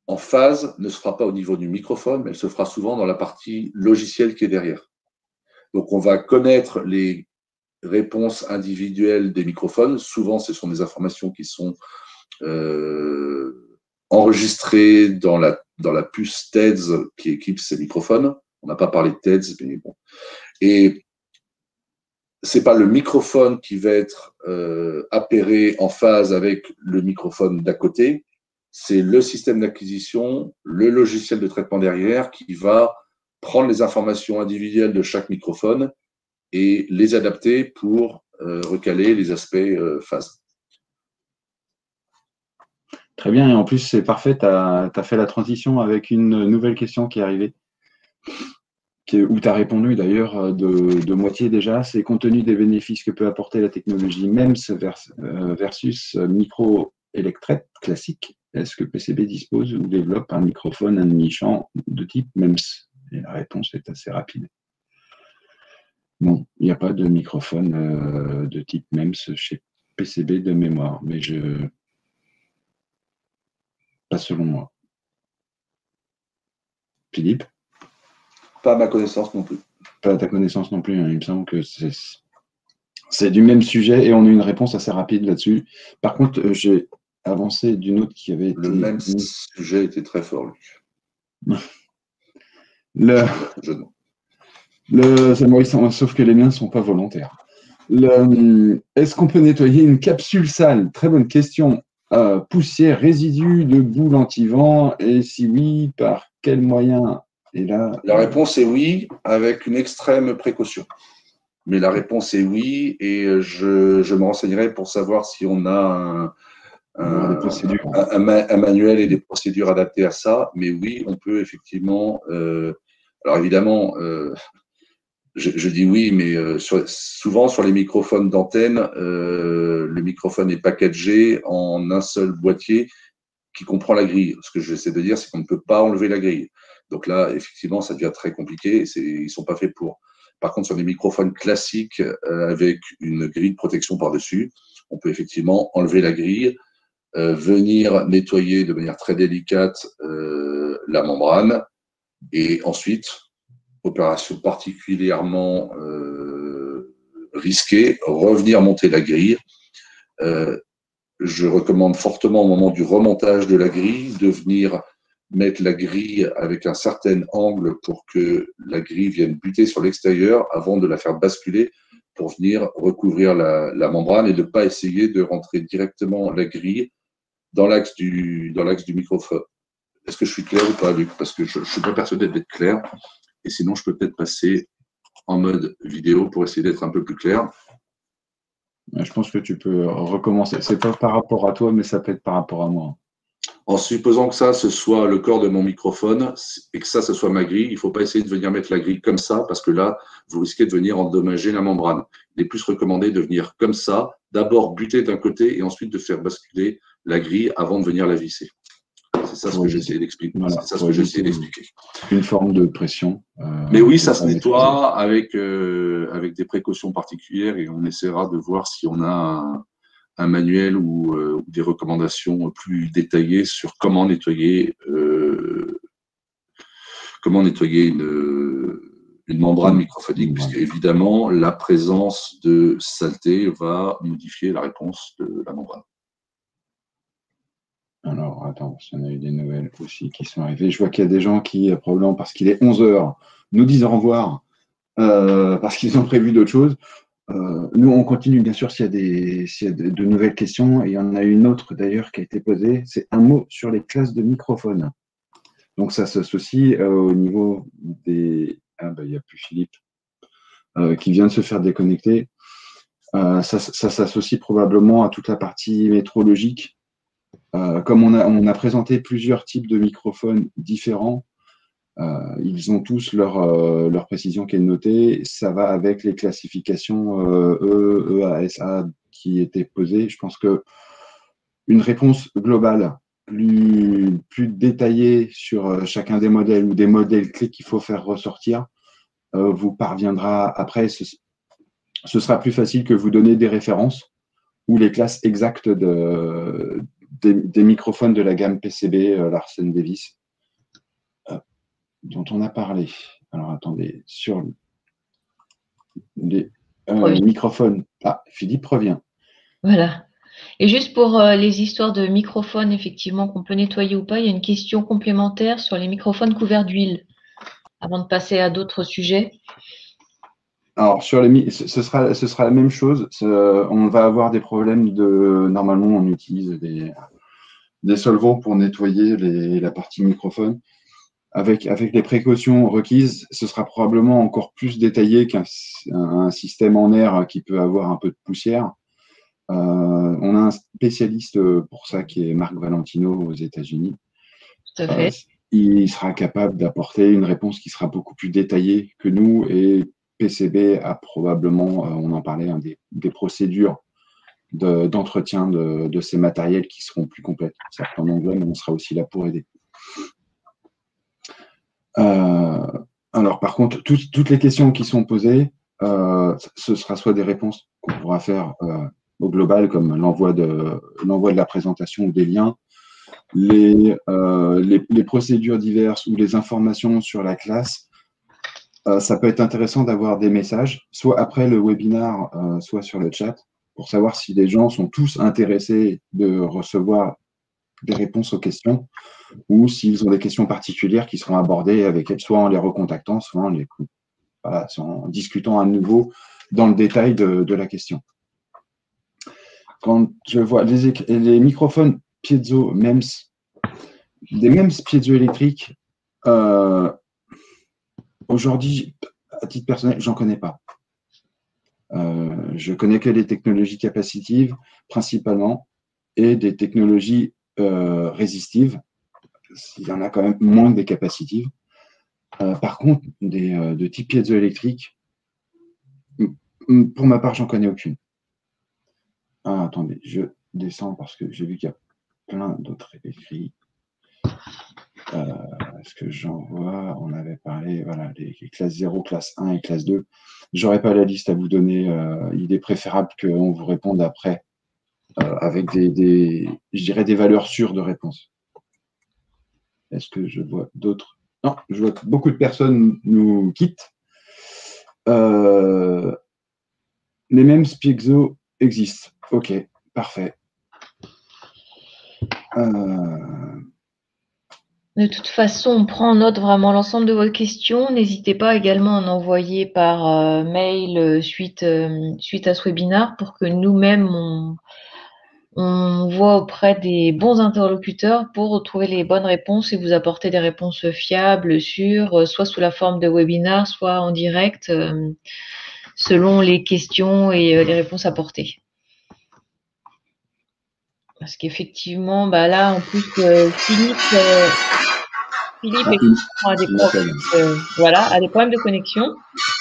en phase ne se fera pas au niveau du microphone, mais elle se fera souvent dans la partie logicielle qui est derrière. Donc, on va connaître les réponses individuelles des microphones. Souvent, ce sont des informations qui sont enregistrées dans la puce TEDS qui équipe ces microphones. On n'a pas parlé de TEDS, mais bon. Et c'est pas le microphone qui va être appairé en phase avec le microphone d'à côté, c'est le système d'acquisition, le logiciel de traitement derrière qui va prendre les informations individuelles de chaque microphone et les adapter pour recaler les aspects phase. Très bien, et en plus c'est parfait, tu as fait la transition avec une nouvelle question qui est arrivée. Où tu as répondu d'ailleurs de moitié déjà, c'est compte tenu des bénéfices que peut apporter la technologie MEMS versus microélectrette classique, est-ce que PCB dispose ou développe un microphone à demi-champ de type MEMS? Et la réponse est assez rapide. Non, il n'y a pas de microphone de type MEMS chez PCB de mémoire, mais pas selon moi. Philippe? Pas à ma connaissance non plus. Pas à ta connaissance non plus, hein. Il me semble que c'est du même sujet et on a eu une réponse assez rapide là-dessus. Par contre, j'ai avancé d'une autre qui avait été… Le même sujet était très fort, lui. C'est Maurice, sauf que les miens ne sont pas volontaires. Est-ce qu'on peut nettoyer une capsule sale? Très bonne question. Poussière, résidus de boule anti-vent, et si oui, par quel moyen? Et là, la réponse est oui, avec une extrême précaution. Mais la réponse est oui, et je me renseignerai pour savoir si on a un manuel et des procédures adaptées à ça. Mais oui, on peut effectivement… alors évidemment, je dis oui, mais souvent sur les microphones d'antenne, le microphone est packagé en un seul boîtier qui comprend la grille. Ce que j'essaie de dire, c'est qu'on ne peut pas enlever la grille. Donc là, effectivement, ça devient très compliqué. Ils ne sont pas faits pour. Par contre, sur des microphones classiques avec une grille de protection par-dessus, on peut effectivement enlever la grille, venir nettoyer de manière très délicate la membrane et ensuite, opération particulièrement risquée, revenir monter la grille. Je recommande fortement au moment du remontage de la grille de venir mettre la grille avec un certain angle pour que la grille vienne buter sur l'extérieur avant de la faire basculer pour venir recouvrir la membrane et de ne pas essayer de rentrer directement la grille dans l'axe du microphone. Est-ce que je suis clair ou pas, Luc? Parce que je ne suis pas persuadé d'être clair. Et sinon, je peux peut-être passer en mode vidéo pour essayer d'être un peu plus clair. Je pense que tu peux recommencer. C'est pas par rapport à toi, mais ça peut être par rapport à moi. En supposant que ça, ce soit le corps de mon microphone et que ça, ce soit ma grille, il ne faut pas essayer de venir mettre la grille comme ça parce que là, vous risquez de venir endommager la membrane. Il est plus recommandé de venir comme ça, d'abord buter d'un côté et ensuite de faire basculer la grille avant de venir la visser. C'est ça ce que j'essaie d'expliquer. Voilà, c'est ça ce que j'essaie d'expliquer. Une forme de pression. Mais oui, ça se nettoie avec des précautions particulières et on essaiera de voir si on a un manuel ou des recommandations plus détaillées sur comment nettoyer une membrane microphonique, puisque évidemment la présence de saleté va modifier la réponse de la membrane. Alors, attends, parce qu'on a eu des nouvelles aussi qui sont arrivées. Je vois qu'il y a des gens qui, probablement parce qu'il est 11 h, nous disent au revoir parce qu'ils ont prévu d'autres choses. Nous, on continue, bien sûr, s'il y a de nouvelles questions. Et il y en a une autre, d'ailleurs, qui a été posée. C'est un mot sur les classes de microphone. Donc, ça s'associe au niveau des… Ah, ben, il n'y a plus Philippe qui vient de se faire déconnecter. Ça s'associe probablement à toute la partie métrologique. Comme on a présenté plusieurs types de microphones différents, ils ont tous leur précision qui est notée. Ça va avec les classifications E, EASA qui étaient posées. Je pense que une réponse globale, plus détaillée sur chacun des modèles ou des modèles clés qu'il faut faire ressortir, vous parviendra après. Ce sera plus facile que vous donner des références ou les classes exactes des microphones de la gamme PCB Larsen Davis dont on a parlé. Alors attendez, sur les microphones. Ah, Philippe revient. Voilà. Et juste pour les histoires de microphones, effectivement, qu'on peut nettoyer ou pas, il y a une question complémentaire sur les microphones couverts d'huile, avant de passer à d'autres sujets. Alors, ce sera la même chose. On va avoir des problèmes Normalement, on utilise des solvants pour nettoyer la partie microphone. Avec les précautions requises, ce sera probablement encore plus détaillé qu'un système en air qui peut avoir un peu de poussière. On a un spécialiste pour ça qui est Marc Valentino aux États-Unis. Tout à fait. Il sera capable d'apporter une réponse qui sera beaucoup plus détaillée que nous et PCB a probablement, on en parlait, des procédures d'entretien de ces matériels qui seront plus complètes. Certes en anglais, mais on sera aussi là pour aider. Alors, par contre, toutes les questions qui sont posées, ce sera soit des réponses qu'on pourra faire au global, comme l'envoi de la présentation ou des liens, les procédures diverses ou les informations sur la classe. Ça peut être intéressant d'avoir des messages, soit après le webinar, soit sur le chat, pour savoir si les gens sont tous intéressés de recevoir des réponses aux questions ou s'ils ont des questions particulières qui seront abordées avec elles, soit en les recontactant, soit en discutant à nouveau dans le détail de la question. Quand je vois les microphones piezo MEMS, des MEMS piézoélectriques, aujourd'hui, à titre personnel, j'en connais pas. Je connais que les technologies capacitives principalement et des technologies résistives. Il y en a quand même moins que des capacitives. Par contre, de type piézoélectrique, pour ma part, j'en connais aucune. Ah, attendez, je descends parce que j'ai vu qu'il y a plein d'autres écrits. Est-ce que j'en vois? On avait parlé, voilà, les classes 0, classe 1 et classe 2. Je n'aurai pas la liste à vous donner. Il est préférable qu'on vous réponde après avec je dirais des valeurs sûres de réponse. Est-ce que je vois d'autres? Non, je vois que beaucoup de personnes nous quittent. Les mêmes piezo existent. Ok, parfait. De toute façon, on prend en note vraiment l'ensemble de vos questions. N'hésitez pas également à en envoyer par mail suite à ce webinaire pour que nous-mêmes, on voit auprès des bons interlocuteurs pour retrouver les bonnes réponses et vous apporter des réponses fiables, sûres, soit sous la forme de webinaire, soit en direct, selon les questions et les réponses apportées. Parce qu'effectivement, là, en plus, Philippe a des problèmes, a des problèmes de connexion.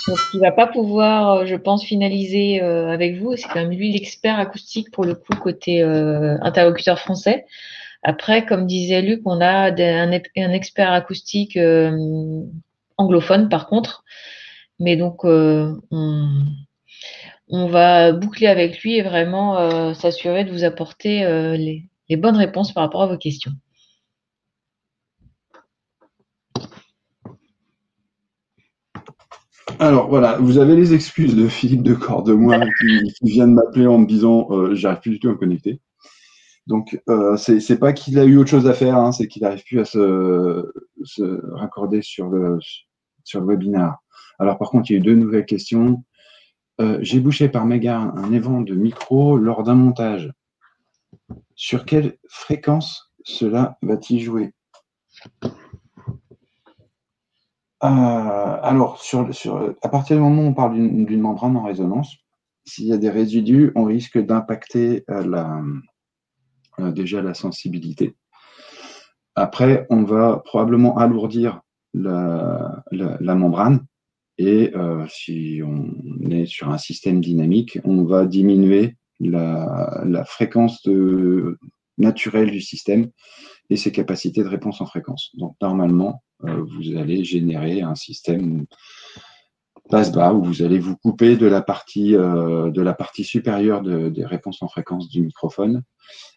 Donc, il va pas pouvoir, je pense, finaliser avec vous. C'est quand même lui l'expert acoustique pour le coup côté interlocuteur français. Après, comme disait Luc, on a un expert acoustique anglophone par contre. Mais donc, on va boucler avec lui et vraiment s'assurer de vous apporter les bonnes réponses par rapport à vos questions. Alors voilà, vous avez les excuses de Philippe de Cordemois qui vient de m'appeler en me disant j'arrive plus du tout à me connecter. Donc c'est pas qu'il a eu autre chose à faire, hein, c'est qu'il n'arrive plus à se raccorder sur le webinaire. Alors par contre, il y a eu 2 nouvelles questions. J'ai bouché par mégarde un évent de micro lors d'un montage. Sur quelle fréquence cela va-t-il jouer? Alors, à partir du moment où on parle d'une membrane en résonance, s'il y a des résidus, on risque d'impacter déjà la sensibilité. Après, on va probablement alourdir la membrane et si on est sur un système dynamique, on va diminuer la fréquence naturelle du système et ses capacités de réponse en fréquence. Donc, normalement, vous allez générer un système passe-bas où vous allez vous couper de la partie supérieure des réponses en fréquence du microphone,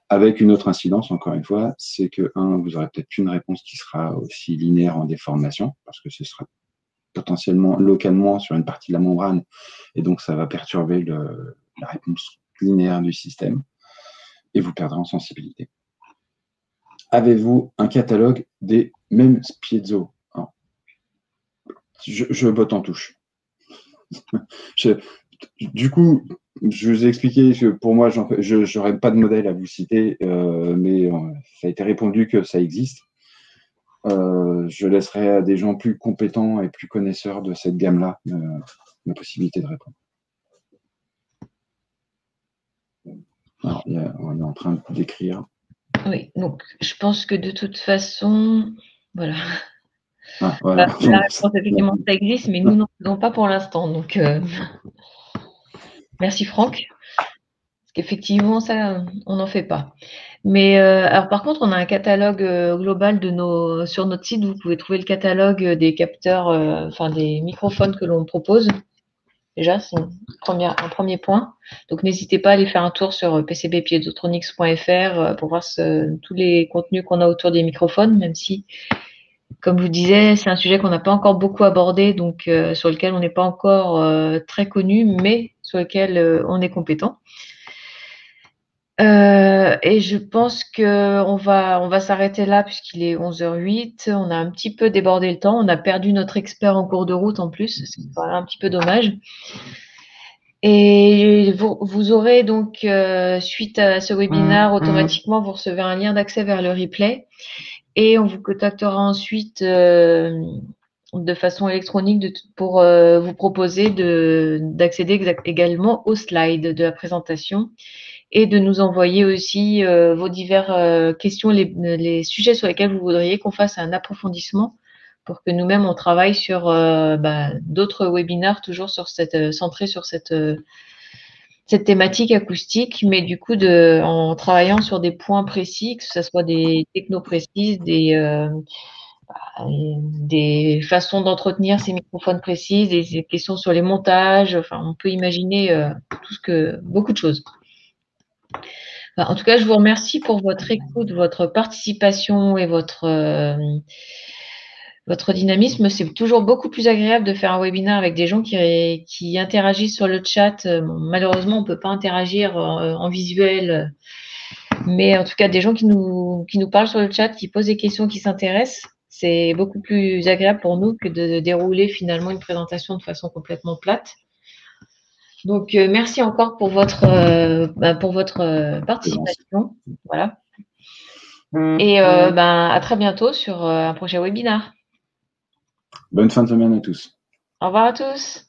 avec une autre incidence, encore une fois, c'est que, vous aurez peut-être une réponse qui sera aussi linéaire en déformation, parce que ce sera potentiellement localement sur une partie de la membrane, et donc ça va perturber la réponse linéaire du système, et vous perdrez en sensibilité. Avez-vous un catalogue des mêmes piezo? Je botte en touche. Du coup, je vous ai expliqué que pour moi, je n'aurais pas de modèle à vous citer, mais ça a été répondu que ça existe. Je laisserai à des gens plus compétents et plus connaisseurs de cette gamme-là la possibilité de répondre. Alors, on est en train d'écrire. Oui, donc je pense que de toute façon, voilà. Voilà. La réponse, effectivement, ça existe, mais nous n'en faisons pas pour l'instant. Donc, merci Franck. Parce qu'effectivement, ça, on n'en fait pas. Mais alors par contre, on a un catalogue global sur notre site. Vous pouvez trouver le catalogue des capteurs, des microphones que l'on propose. Déjà, c'est un premier point. Donc, n'hésitez pas à aller faire un tour sur pcbpiezotronics.fr pour voir tous les contenus qu'on a autour des microphones, même si, comme je vous disais, c'est un sujet qu'on n'a pas encore beaucoup abordé, donc sur lequel on n'est pas encore très connu, mais sur lequel on est compétent. Et je pense qu'on va s'arrêter là puisqu'il est 11h08. On a un petit peu débordé le temps. On a perdu notre expert en cours de route en plus. C'est un petit peu dommage. Et vous aurez donc, suite à ce webinaire, automatiquement, vous recevez un lien d'accès vers le replay. Et on vous contactera ensuite de façon électronique pour vous proposer d'accéder également aux slides de la présentation et de nous envoyer aussi vos diverses questions, les sujets sur lesquels vous voudriez qu'on fasse un approfondissement pour que nous-mêmes on travaille sur d'autres webinaires toujours centrés sur cette thématique acoustique, mais du coup en travaillant sur des points précis, que ce soit des technos précises, des façons d'entretenir ces microphones précises, des questions sur les montages, on peut imaginer beaucoup de choses. En tout cas, je vous remercie pour votre écoute, votre participation et votre dynamisme. C'est toujours beaucoup plus agréable de faire un webinaire avec des gens qui interagissent sur le chat. Malheureusement, on ne peut pas interagir en visuel, mais en tout cas, des gens qui nous parlent sur le chat, qui posent des questions, qui s'intéressent, c'est beaucoup plus agréable pour nous que de dérouler finalement une présentation de façon complètement plate. Donc, merci encore pour votre participation. Voilà. Et à très bientôt sur un prochain webinaire. Bonne fin de semaine à tous. Au revoir à tous.